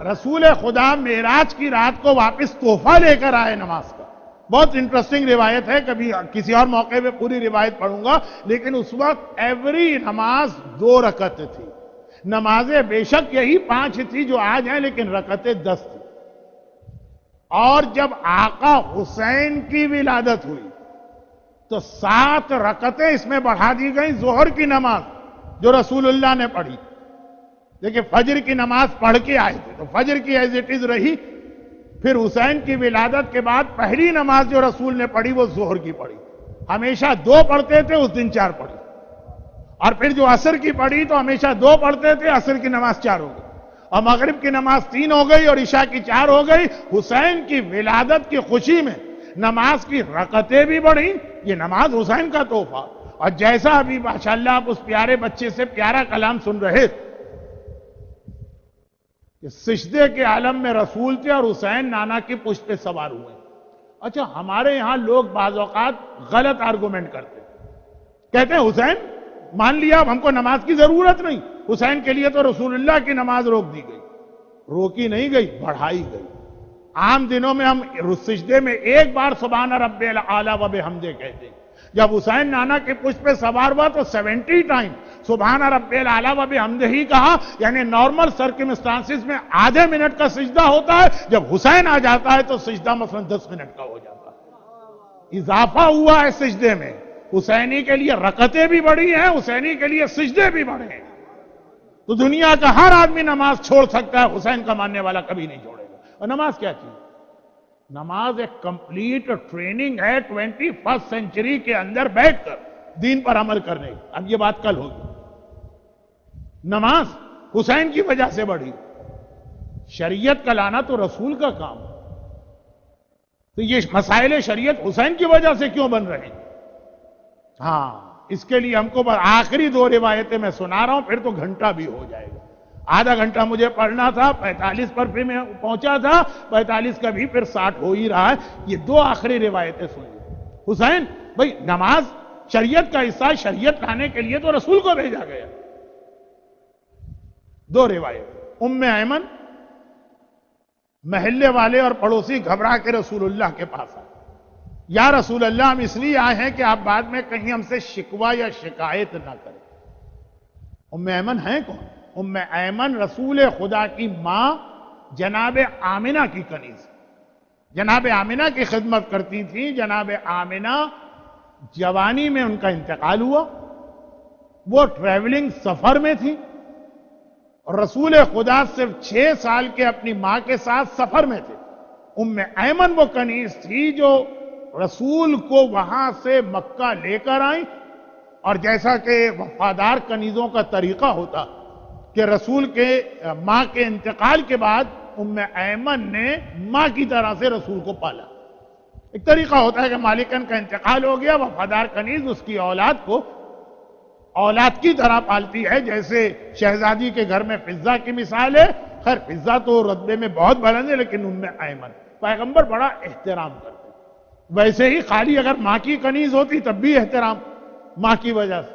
رسول خدا معراج کی رات کو واپس تحفہ لے کر آئے نماز کا. بہت انٹرسٹنگ روایت ہے، کبھی کسی اور موقع پہ پوری روایت پڑھوں گا. لیکن اس وقت ایوری نماز 2 رکعت تھی. نمازیں بے شک یہی 5 تھی جو آج ہیں، لیکن رکعتیں 10 تھی. اور جب آقا حسین کی ولادت ہوئی تو 7 رکعتیں اس میں بڑھا دی گئیں. ظہر کی نماز جو رسول اللہ نے پڑھی، دیکھیں فجر کی نماز پڑھ کے آئے تھے تو فجر کی ایز اٹ از رہی. پھر حسین کی ولادت کے بعد پہلی نماز جو رسول نے پڑھی وہ ظہر کی پڑھی. ہمیشہ 2 پڑھتے تھے، اس دن 4 پڑھی. اور پھر جو عصر کی پڑھی تو ہمیشہ 2 پڑھتے تھے، عصر کی نماز 4 ہو گئی. اور مغرب کی نماز 3 ہو گئی اور عشاء کی 4 ہو گئی. حسین کی ولادت کی خوشی میں نماز کی رکعتیں بھی بڑھی. یہ نماز حسین کا تحفہ. اور جیسا ابھی ماشاءاللہ آپ اس پیارے بچے سے پیارا کلام سن رہے تھے کہ سجدے کے عالم میں رسول تھے اور حسین نانا کی پشت پہ سوار ہوئے. اچھا ہمارے یہاں لوگ بعض اوقات غلط آرگومنٹ کرتے کہتے ہیں حسین مان لیا اب ہم کو نماز کی ضرورت نہیں، حسین کے لیے تو رسول اللہ کی نماز روک دی گئی. روکی نہیں گئی، بڑھائی گئی. عام دنوں میں ہم سجدے میں 1 بار سبحان رب الاعلی و بحمدہ کہتے ہیں. جب حسین نانا کے پشت پہ سوار ہوا تو 70 ٹائم سبحان رب الاعلی و بحمدہ ہی کہا. یعنی نارمل سرکمسٹانسز میں آدھے منٹ کا سجدہ ہوتا ہے، جب حسین آ جاتا ہے تو سجدہ مثلا 10 منٹ کا ہو جاتا ہے. اضافہ ہوا ہے سجدے میں. حسینی کے لیے رکعتیں بھی بڑھی ہیں، حسینی کے لیے سجدے بھی بڑھے ہیں. تو دنیا کا ہر آدمی نماز چھوڑ سکتا ہے، حسین کا ماننے والا کبھی نہیں چھوڑے گا. اور نماز کیا چیز؟ نماز ایک کمپلیٹ ٹریننگ ہے 21 سینچری کے اندر بیٹھ کر دین پر عمل کرنے کی. اب یہ بات کل ہوگی. نماز حسین کی وجہ سے بڑھی. شریعت کا لانا تو رسول کا کام. تو یہ مسائل شریعت حسین کی وجہ سے کیوں بن رہے ہیں؟ ہاں اس کے لیے ہم کو آخری 2 روایتیں میں سنا رہا ہوں، پھر تو گھنٹہ بھی ہو جائے گا. آدھا گھنٹہ مجھے پڑھنا تھا، 45 پر پھر میں پہنچا تھا، 45 کا بھی پھر 60 ہو ہی رہا ہے. یہ 2 آخری روایتیں سنیے. حسین بھائی نماز شریعت کا حصہ، شریعت لانے کے لیے تو رسول کو بھیجا گیا. 2 روایت. ام ایمن محلے والے اور پڑوسی گھبرا کے رسول اللہ کے پاس آئے. یا رسول اللہ ہم اس لیے آئے ہیں کہ آپ بعد میں کہیں ہم سے شکوہ یا شکایت نہ کریں. ام ایمن ہیں کون؟ ام ایمن رسول خدا کی ماں جناب آمنہ کی کنیز. جناب آمنہ کی خدمت کرتی تھی. جناب آمنہ جوانی میں ان کا انتقال ہوا. وہ ٹریولنگ سفر میں تھی اور رسول خدا صرف 6 سال کے اپنی ماں کے ساتھ سفر میں تھے. ام ایمن وہ کنیز تھی جو رسول کو وہاں سے مکہ لے کر آئیں. اور جیسا کہ وفادار کنیزوں کا طریقہ ہوتا کہ رسول کے ماں کے انتقال کے بعد ام ایمن نے ماں کی طرح سے رسول کو پالا. ایک طریقہ ہوتا ہے کہ مالکن کا انتقال ہو گیا، وفادار کنیز اس کی اولاد کو اولاد کی طرح پالتی ہے. جیسے شہزادی کے گھر میں فضہ کی مثال ہے. خیر فضہ تو رتبے میں بہت بلند ہے، لیکن ام ایمن پیغمبر بڑا احترام کرتے. ویسے ہی خالی اگر ماں کی کنیز ہوتی تب بھی احترام ماں کی وجہ سے.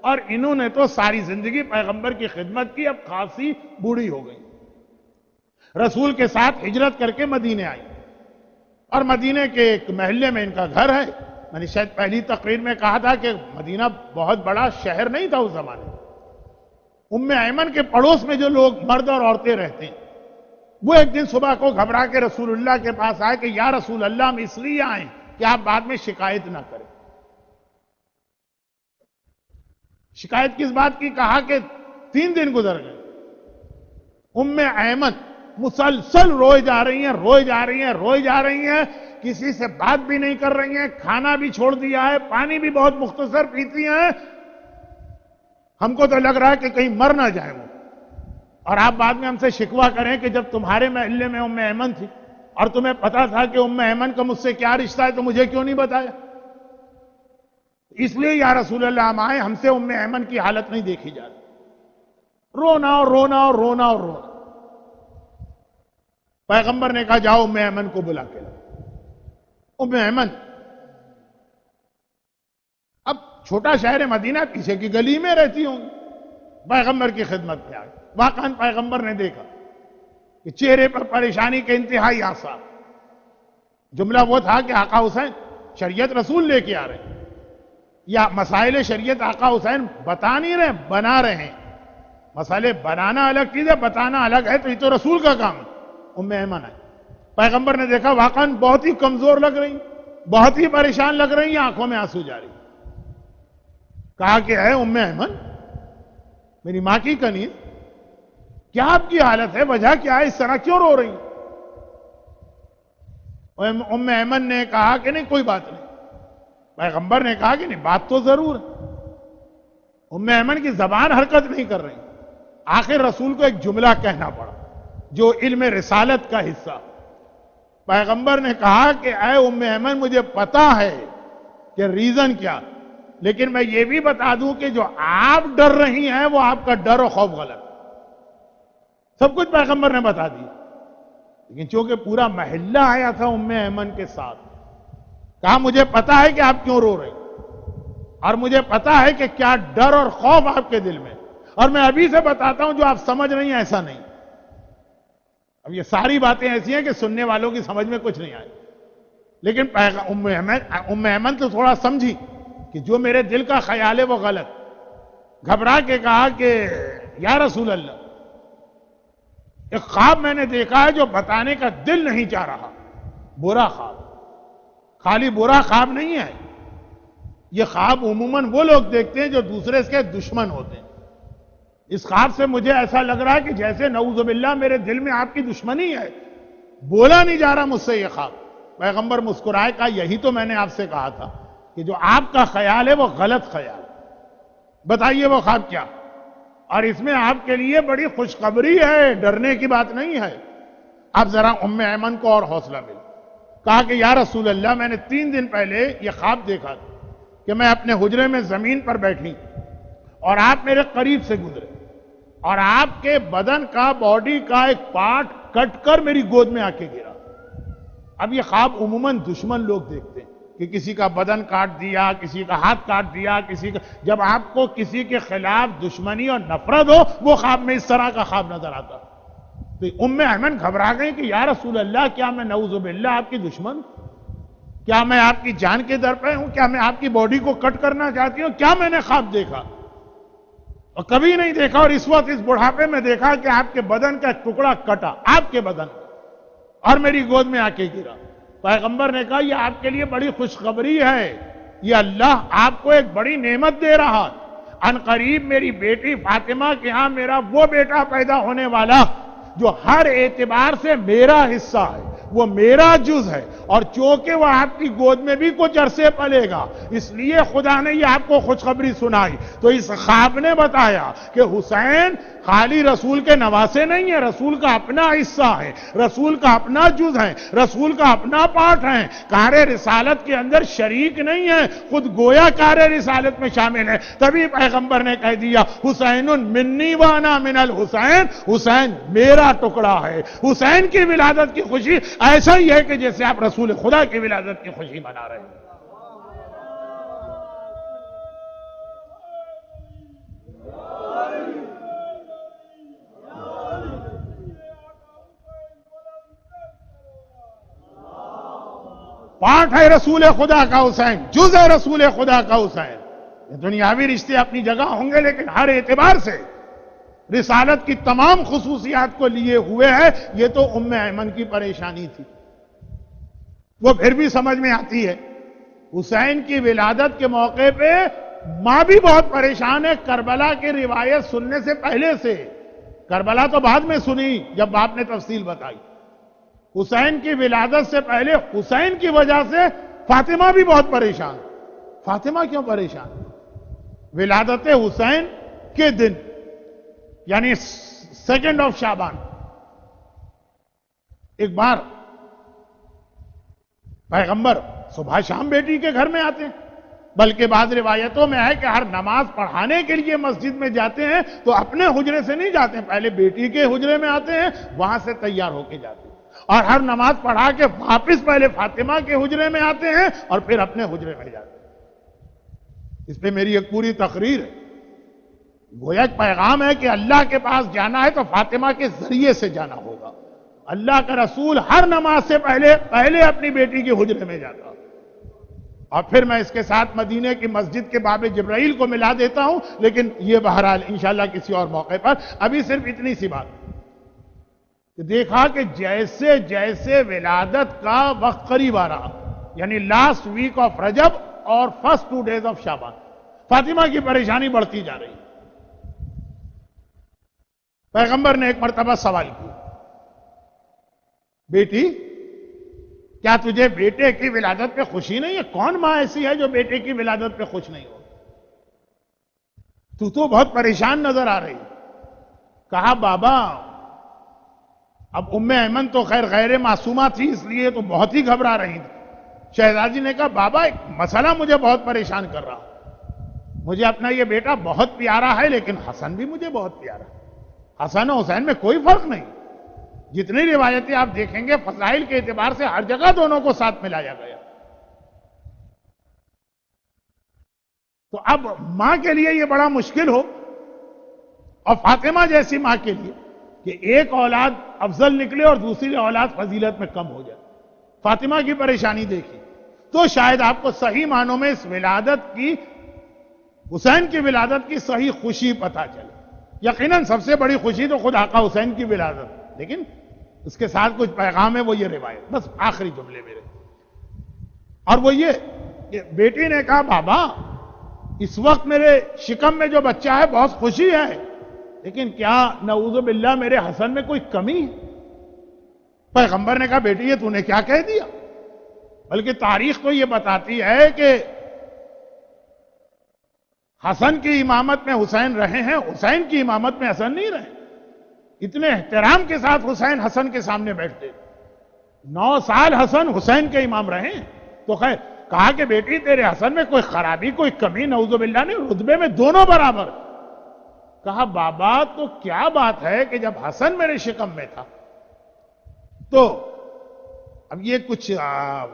اور انہوں نے تو ساری زندگی پیغمبر کی خدمت کی. اب خاصی بوڑھی ہو گئی. رسول کے ساتھ ہجرت کر کے مدینے آئی اور مدینے کے ایک محلے میں ان کا گھر ہے. میں نے شاید پہلی تقریر میں کہا تھا کہ مدینہ بہت بڑا شہر نہیں تھا اس زمانے میں. ام ایمن کے پڑوس میں جو لوگ مرد اور عورتیں رہتے ہیں وہ ایک دن صبح کو گھبرا کے رسول اللہ کے پاس آئے کہ یا رسول اللہ ہم اس لیے آئیں کہ آپ بعد میں شکایت نہ کریں. شکایت کس بات کی؟ کہا کہ 3 دن گزر گئے، ام ایمن مسلسل روئے جا رہی ہیں، روئے جا رہی ہیں، روئے جا رہی ہیں، کسی سے بات بھی نہیں کر رہی ہیں، کھانا بھی چھوڑ دیا ہے، پانی بھی بہت مختصر پیتی ہیں۔ ہم کو تو لگ رہا ہے کہ کہیں مر نہ جائے وہ، اور آپ بعد میں ہم سے شکوہ کریں کہ جب تمہارے محلے میں ام ایمن تھی اور تمہیں پتا تھا کہ ام ایمن کا مجھ سے کیا رشتہ ہے تو مجھے کیوں نہیں بتایا؟ اس لیے یا رسول اللہ ہم آئے، ہم سے ام ایمن کی حالت نہیں دیکھی جاتی، رونا اور رونا اور رونا اور رونا۔ پیغمبر نے کہا جاؤ ام ایمن کو بلا کے لاؤ۔ ام ایمن اب چھوٹا شہر مدینہ، پیچھے کی گلی میں رہتی ہوں، پیغمبر کی خدمت میں آئی۔ واقعاً پیغمبر نے دیکھا کہ چہرے پر پریشانی کے انتہائی آثار۔ جملہ وہ تھا کہ آقا حسین شریعت رسول لے کے آ رہے ہیں، یا مسائل شریعت آقا حسین بتا نہیں رہے، بنا رہے ہیں۔ مسئلے بنانا الگ چیز ہے، بتانا الگ ہے، تو یہ تو رسول کا کام ہے۔ ام ایمن ہے، پیغمبر نے دیکھا واقعاً بہت ہی کمزور لگ رہی، بہت ہی پریشان لگ رہی ہیں، آنکھوں میں آنسو جاری۔ کہا کہ ہے ام ایمن، میری ماں کی کنیز، کیا آپ کی حالت ہے؟ وجہ کیا ہے؟ اس طرح کیوں رو رہی؟ ام ایمن نے کہا کہ نہیں کوئی بات نہیں۔ پیغمبر نے کہا کہ نہیں بات تو ضرور ہے۔ ام ایمن کی زبان حرکت نہیں کر رہی، آخر رسول کو ایک جملہ کہنا پڑا جو علم رسالت کا حصہ۔ پیغمبر نے کہا کہ اے ام ایمن مجھے پتا ہے کہ ریزن کیا، لیکن میں یہ بھی بتا دوں کہ جو آپ ڈر رہی ہیں وہ آپ کا ڈر و خوف غلط۔ سب کچھ پیغمبر نے بتا دیا، لیکن چونکہ پورا محلہ آیا تھا ام ایمن کے ساتھ، کہا مجھے پتا ہے کہ آپ کیوں رو رہے، اور مجھے پتا ہے کہ کیا ڈر اور خوف آپ کے دل میں، اور میں ابھی سے بتاتا ہوں جو آپ سمجھ رہی ہیں ایسا نہیں۔ اب یہ ساری باتیں ایسی ہیں کہ سننے والوں کی سمجھ میں کچھ نہیں آئی، لیکن ام ایمن تو تھوڑا سمجھی کہ جو میرے دل کا خیال ہے وہ غلط۔ گھبرا کے کہا کہ یا رسول اللہ، ایک خواب میں نے دیکھا ہے جو بتانے کا دل نہیں چاہ رہا، برا خواب۔ خالی برا خواب نہیں ہے، یہ خواب عموماً وہ لوگ دیکھتے ہیں جو دوسرے کے دشمن ہوتے ہیں۔ اس خواب سے مجھے ایسا لگ رہا ہے کہ جیسے نعوذ باللہ میرے دل میں آپ کی دشمنی ہے، بولا نہیں جا رہا مجھ سے یہ خواب۔ پیغمبر مسکرائے، کہا یہی تو میں نے آپ سے کہا تھا کہ جو آپ کا خیال ہے وہ غلط خیال۔ بتائیے وہ خواب کیا؟ اور اس میں آپ کے لیے بڑی خوشخبری ہے، ڈرنے کی بات نہیں ہے۔ اب ذرا ام ایمن کو اور حوصلہ ملا، کہا کہ یا رسول اللہ میں نے 3 دن پہلے یہ خواب دیکھا تھا کہ میں اپنے حجرے میں زمین پر بیٹھی اور آپ میرے قریب سے گزرے اور آپ کے بدن کا، باڈی کا ایک پارٹ کٹ کر میری گود میں آ کے گرا۔ اب یہ خواب عموماً دشمن لوگ دیکھتے ہیں کہ کسی کا بدن کاٹ دیا، کسی کا ہاتھ کاٹ دیا، کسی کا، جب آپ کو کسی کے خلاف دشمنی اور نفرت ہو وہ خواب میں اس طرح کا خواب نظر آتا۔ تو ام ایمن گھبرا گئی کہ یا رسول اللہ کیا میں نعوذ باللہ آپ کی دشمن؟ کیا میں آپ کی جان کے در پہ ہوں؟ کیا میں آپ کی باڈی کو کٹ کرنا چاہتی ہوں؟ کیا میں نے خواب دیکھا؟ اور کبھی نہیں دیکھا، اور اس وقت اس بڑھاپے میں دیکھا کہ آپ کے بدن کا ٹکڑا کٹا، آپ کے بدن، اور میری گود میں آ کے گرا۔ پیغمبر نے کہا یہ آپ کے لیے بڑی خوشخبری ہے، یہ اللہ آپ کو ایک بڑی نعمت دے رہا۔ ان قریب میری بیٹی فاطمہ کے ہاں میرا وہ بیٹا پیدا ہونے والا جو ہر اعتبار سے میرا حصہ ہے، وہ میرا جز ہے، اور چونکہ وہ آپ کی گود میں بھی کچھ عرصے پلے گا، اس لیے خدا نے یہ آپ کو خوشخبری سنائی۔ تو اس خواب نے بتایا کہ حسین خالی رسول کے نواسے نہیں ہیں، رسول کا اپنا حصہ ہے، رسول کا اپنا جز ہے، رسول کا اپنا پارٹ ہے، کار رسالت کے اندر شریک نہیں ہے، خود گویا کار رسالت میں شامل ہے۔ تبھی پیغمبر نے کہہ دیا حسین منی وانا من الحسین، حسین میرا ٹکڑا ہے۔ حسین کی ولادت کی خوشی ایسا ہی ہے کہ جیسے آپ رسول خدا کی ولادت کی خوشی منا رہے ہیں۔ پارٹ ہے رسول خدا کا حسین، جز ہے رسول خدا کا حسین۔ یہ دنیاوی رشتے اپنی جگہ ہوں گے، لیکن ہر اعتبار سے رسالت کی تمام خصوصیات کو لیے ہوئے ہے۔ یہ تو ام ایمن کی پریشانی تھی، وہ پھر بھی سمجھ میں آتی ہے۔ حسین کی ولادت کے موقع پہ ماں بھی بہت پریشان ہے کربلا کی روایت سننے سے پہلے سے. کربلا تو بعد میں سنی جب باپ نے تفصیل بتائی. حسین کی ولادت سے پہلے حسین کی وجہ سے فاطمہ بھی بہت پریشان. فاطمہ کیوں پریشان؟ ولادت حسین کے دن یعنی 2 شعبان ایک بار پیغمبر صبح شام بیٹی کے گھر میں آتے ہیں. بلکہ بعض روایتوں میں ہے کہ ہر نماز پڑھانے کے لیے مسجد میں جاتے ہیں تو اپنے حجرے سے نہیں جاتے ہیں, پہلے بیٹی کے حجرے میں آتے ہیں, وہاں سے تیار ہو کے جاتے ہیں, اور ہر نماز پڑھا کے واپس پہلے فاطمہ کے حجرے میں آتے ہیں اور پھر اپنے حجرے میں جاتے ہیں. اس پہ میری ایک پوری تقریر ہے. گویا ایک پیغام ہے کہ اللہ کے پاس جانا ہے تو فاطمہ کے ذریعے سے جانا ہوگا. اللہ کا رسول ہر نماز سے پہلے اپنی بیٹی کے حجرے میں جاتا. اور پھر میں اس کے ساتھ مدینے کی مسجد کے باب جبرائیل کو ملا دیتا ہوں, لیکن یہ بہرحال انشاءاللہ کسی اور موقع پر. ابھی صرف اتنی سی بات کہ دیکھا کہ جیسے جیسے ولادت کا وقت قریب آ رہا, یعنی لاسٹ ویک آف رجب اور فرسٹ 2 days آف شعبان, فاطمہ کی پریشانی بڑھتی جا رہی. پیغمبر نے ایک مرتبہ سوال کیا, بیٹی کیا تجھے بیٹے کی ولادت پہ خوشی نہیں ہے؟ کون ماں ایسی ہے جو بیٹے کی ولادت پہ خوش نہیں ہو؟ تو بہت پریشان نظر آ رہی. کہا بابا, اب ام ایمن تو خیر غیر معصومہ تھی اس لیے تو بہت ہی گھبرا رہی تھی. شہزادی نے کہا بابا ایک مسئلہ مجھے بہت پریشان کر رہا. مجھے اپنا یہ بیٹا بہت پیارا ہے لیکن حسن بھی مجھے بہت پیارا ہے. حسن و حسین میں کوئی فرق نہیں. جتنی روایتیں آپ دیکھیں گے فضائل کے اعتبار سے ہر جگہ دونوں کو ساتھ ملایا گیا. تو اب ماں کے لیے یہ بڑا مشکل ہو, اور فاطمہ جیسی ماں کے لیے کہ ایک اولاد افضل نکلے اور دوسری اولاد فضیلت میں کم ہو جائے. فاطمہ کی پریشانی دیکھی تو شاید آپ کو صحیح معنوں میں اس ولادت کی, حسین کی ولادت کی صحیح خوشی پتہ چلے. یقیناً سب سے بڑی خوشی تو خود آقا حسین کی ولادت, لیکن اس کے ساتھ کچھ پیغام ہے, وہ یہ روایت. بس آخری جملے میرے, اور وہ یہ کہ بیٹی نے کہا بابا اس وقت میرے شکم میں جو بچہ ہے بہت خوشی ہے, لیکن کیا نعوذ باللہ میرے حسن میں کوئی کمی ہے؟ پیغمبر نے کہا بیٹی یہ تو نے کیا کہہ دیا؟ بلکہ تاریخ تو یہ بتاتی ہے کہ حسن کی امامت میں حسین رہے ہیں, حسین کی امامت میں حسن نہیں رہے. اتنے احترام کے ساتھ حسین حسن کے سامنے بیٹھتے. 9 سال حسن حسین کے امام رہے. تو خیر کہا کہ بیٹی تیرے حسن میں کوئی خرابی کوئی کمی نعوذ باللہ نہیں, رتبے میں دونوں برابر. کہا بابا تو کیا بات ہے کہ جب حسن میرے شکم میں تھا تو, اب یہ کچھ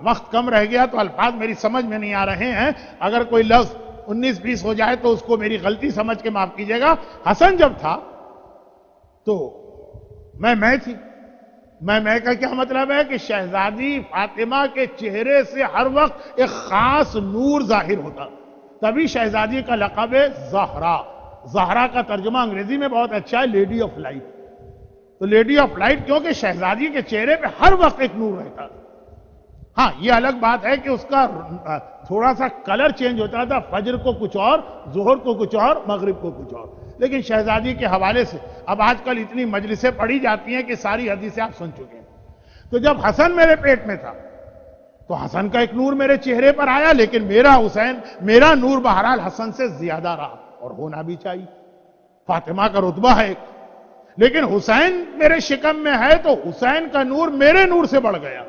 وقت کم رہ گیا تو الفاظ میری سمجھ میں نہیں آ رہے ہیں, اگر کوئی لفظ 19-20 ہو جائے تو اس کو میری غلطی سمجھ کے معاف کیجیے گا. حسن جب تھا تو میں تھی. میں کا کیا مطلب ہے کہ شہزادی فاطمہ کے چہرے سے ہر وقت ایک خاص نور ظاہر ہوتا, تبھی شہزادی کا لقب ہے زہرا. زہرا کا ترجمہ انگریزی میں بہت اچھا ہے, لیڈی آف لائٹ. تو لیڈی آف لائٹ کیونکہ شہزادی کے چہرے پہ ہر وقت ایک نور رہتا. ہاں یہ الگ بات ہے کہ اس کا تھوڑا سا کلر چینج ہوتا تھا, فجر کو کچھ اور, ظہر کو کچھ اور, مغرب کو کچھ اور. لیکن شہزادی کے حوالے سے اب آج کل اتنی مجلسیں پڑھی جاتی ہیں کہ ساری حدیثیں آپ سن چکے ہیں. تو جب حسن میرے پیٹ میں تھا تو حسن کا ایک نور میرے چہرے پر آیا, لیکن میرا نور بہرحال حسن سے زیادہ رہا, اور ہونا بھی چاہیے. فاطمہ کا رتبہ ہے ایک, لیکن حسین میرے شکم میں ہے تو حسین کا نور میرے نور سے بڑھ گیا.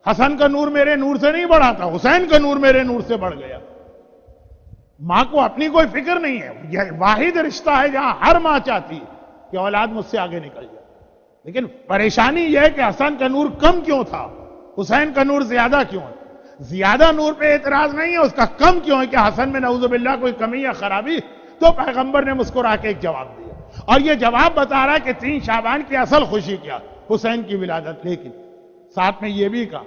حسن کا نور میرے نور سے نہیں بڑھا تھا, حسین کا نور میرے نور سے بڑھ گیا. ماں کو اپنی کوئی فکر نہیں ہے. یہ واحد رشتہ ہے جہاں ہر ماں چاہتی ہے کہ اولاد مجھ سے آگے نکل جائے. لیکن پریشانی یہ ہے کہ حسن کا نور کم کیوں تھا, حسین کا نور زیادہ کیوں ہے. زیادہ نور پہ اعتراض نہیں ہے, اس کا کم کیوں ہے کہ حسن میں نعوذ باللہ کوئی کمی یا خرابی. تو پیغمبر نے مسکرا کے ایک جواب دیا, اور یہ جواب بتا رہا ہے کہ 3 شعبان کی اصل خوشی کیا, حسین کی ولادت. لیکن ساتھ میں یہ بھی کہا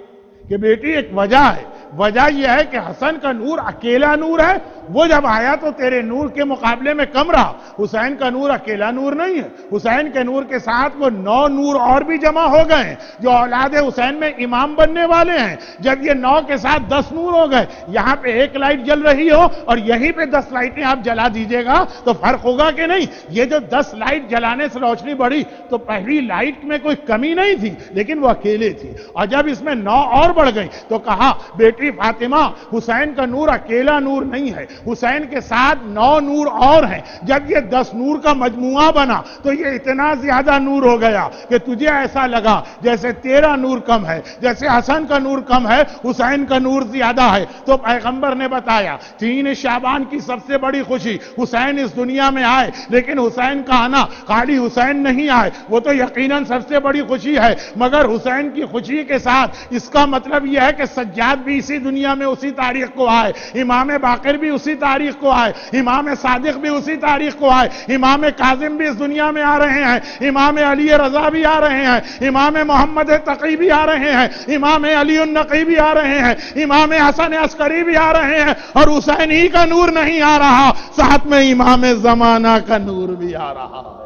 کہ بیٹی ایک وجہ ہے، وجہ یہ ہے کہ حسن کا نور اکیلا نور ہے، وہ جب آیا تو تیرے نور کے مقابلے میں کم رہا۔ حسین کا نور اکیلا نور نہیں ہے، حسین کے نور کے ساتھ وہ 9 نور اور بھی جمع ہو گئے ہیں جو اولاد حسین میں امام بننے والے ہیں۔ جب یہ 9 کے ساتھ 10 نور ہو گئے، یہاں پہ 1 لائٹ جل رہی ہو اور یہیں پہ 10 لائٹیں آپ جلا دیجئے گا تو فرق ہوگا کہ نہیں؟ یہ جو 10 لائٹ جلانے سے روشنی بڑھی تو پہلی لائٹ میں کوئی کمی نہیں تھی، لیکن وہ اکیلے تھی، اور جب اس میں 9 اور بڑھ گئی تو کہا بیٹی فاطمہ حسین کا نور اکیلا نور نہیں ہے، حسین کے ساتھ 9 نور اور ہیں۔ جب یہ 10 نور کا مجموعہ بنا تو یہ اتنا زیادہ نور ہو گیا کہ تجھے ایسا لگا جیسے تیرا نور کم ہے، جیسے حسن کا نور کم ہے، حسین کا نور زیادہ ہے۔ تو پیغمبر نے بتایا 3 شعبان کی سب سے بڑی خوشی حسین اس دنیا میں آئے، لیکن حسین کا آنا خالی حسین نہیں آئے، وہ تو یقیناً سب سے بڑی خوشی ہے، مگر حسین کی خوشی کے ساتھ اس کا مطلب یہ ہے کہ سجاد بھی اسی دنیا میں اسی تاریخ کو آئے، امام باقر بھی اسی تاریخ کو آئے، امام صادق بھی اسی تاریخ کو آئے، امام کاظم بھی اس دنیا میں آ رہے ہیں، امام علی رضا بھی آ رہے ہیں، امام محمد تقی بھی آ رہے ہیں، امام علی النقی بھی آ رہے ہیں، امام حسن عسکری بھی آ رہے ہیں، اور حسین ہی کا نور نہیں آ رہا، ساتھ میں امام زمانہ کا نور بھی آ رہا ہے۔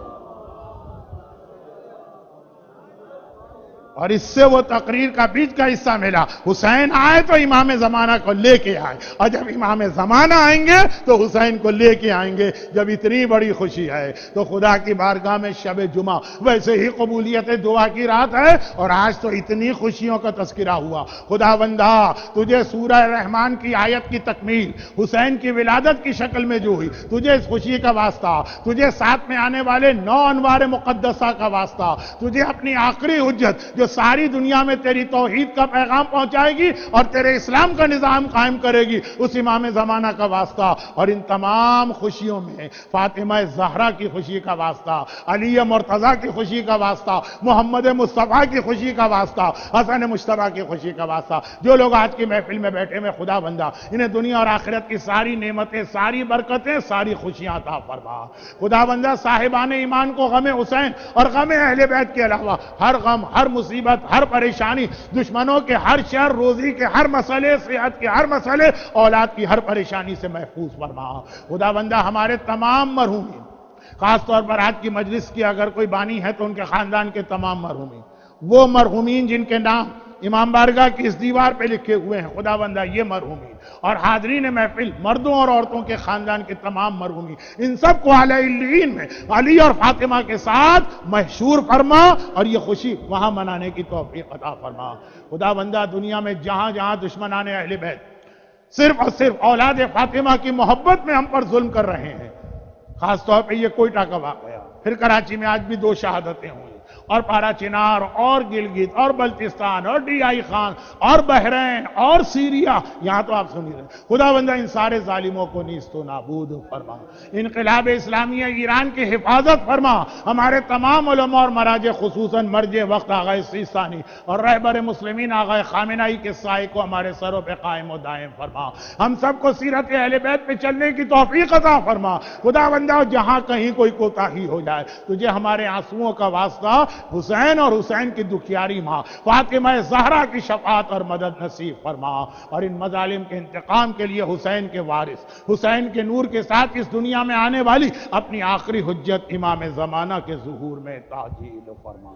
اور اس سے وہ تقریر کا بیچ کا حصہ ملا، حسین آئے تو امام زمانہ کو لے کے آئے، اور جب امام زمانہ آئیں گے تو حسین کو لے کے آئیں گے۔ جب اتنی بڑی خوشی ہے تو خدا کی بارگاہ میں شب جمعہ ویسے ہی قبولیت دعا کی رات ہے، اور آج تو اتنی خوشیوں کا تذکرہ ہوا۔ خدا بندہ تجھے سورہ رحمان کی آیت کی تکمیل حسین کی ولادت کی شکل میں جو ہوئی، تجھے اس خوشی کا واسطہ، تجھے ساتھ میں آنے والے 9 انوار مقدسہ کا واسطہ، تجھے اپنی آخری حجت جو ساری دنیا میں تیری توحید کا پیغام پہنچائے گی اور تیرے اسلام کا نظام قائم کرے گی، اس امام زمانہ کا واسطہ، اور ان تمام خوشیوں میں فاطمہ زہرا کی خوشی کا واسطہ، علی مرتضیٰ کی خوشی کا واسطہ، محمد مصطفیٰ کی خوشی کا واسطہ، حسن مجتبیٰ کی خوشی کا واسطہ۔ جو لوگ آج کی محفل میں بیٹھے میں خدا بندہ انہیں دنیا اور آخرت کی ساری نعمتیں، ساری برکتیں، ساری خوشیاں عطا فرما۔ خدا بندہ صاحبان ایمان کو غم حسین اور غم اہل بیت کے علاوہ ہر غم، ہر مصیبت، ہر پریشانی، دشمنوں کے ہر شر، روزی کے ہر مسئلے، صحت کے ہر مسئلے، اولاد کی ہر پریشانی سے محفوظ فرما۔ خدا بندہ ہمارے تمام مرحومین، خاص طور پر آج کی مجلس کی اگر کوئی بانی ہے تو ان کے خاندان کے تمام مرحومین، وہ مرحومین جن کے نام امام بارگاہ کی اس دیوار پہ لکھے ہوئے ہیں، خدا بندہ یہ مرحومین اور حاضرین محفل مردوں اور عورتوں کے خاندان کے تمام مرحومین، ان سب کو اعلی علیین میں علی اور فاطمہ کے ساتھ محشور فرما، اور یہ خوشی وہاں منانے کی توفیق عطا فرما۔ خدا بندہ دنیا میں جہاں جہاں دشمنان اہل بیت صرف اور صرف اولاد فاطمہ کی محبت میں ہم پر ظلم کر رہے ہیں، خاص طور پہ یہ کوئٹہ کا واقعہ، پھر کراچی میں آج بھی 2 شہادتیں ہوئی، اور پارا چنار اور گلگت اور بلتستان اور ڈی آئی خان اور بحرین اور سیریا، یہاں تو آپ سنی رہے۔ خدا بندہ ان سارے ظالموں کو نیست و نابود فرما، انقلاب اسلامیہ ایران کی حفاظت فرما، ہمارے تمام علماء اور مراجع خصوصاً مرجع وقت آغا سیستانی اور رہبر مسلمین آغا خامنہئی کے سائے کو ہمارے سروں پہ قائم و دائم فرما، ہم سب کو سیرت اہل بیت پہ چلنے کی توفیق عطا فرما۔ خدا بندہ جہاں کہیں کوئی کوتاہی ہو جائے، تجھے ہمارے آنسوؤں کا واسطہ حسین اور حسین کی دکھیاری ماں فاطمہ زہرا کی شفاعت اور مدد نصیب فرما، اور ان مظالم کے انتقام کے لیے حسین کے وارث، حسین کے نور کے ساتھ اس دنیا میں آنے والی اپنی آخری حجت امام زمانہ کے ظہور میں تعجیل فرما۔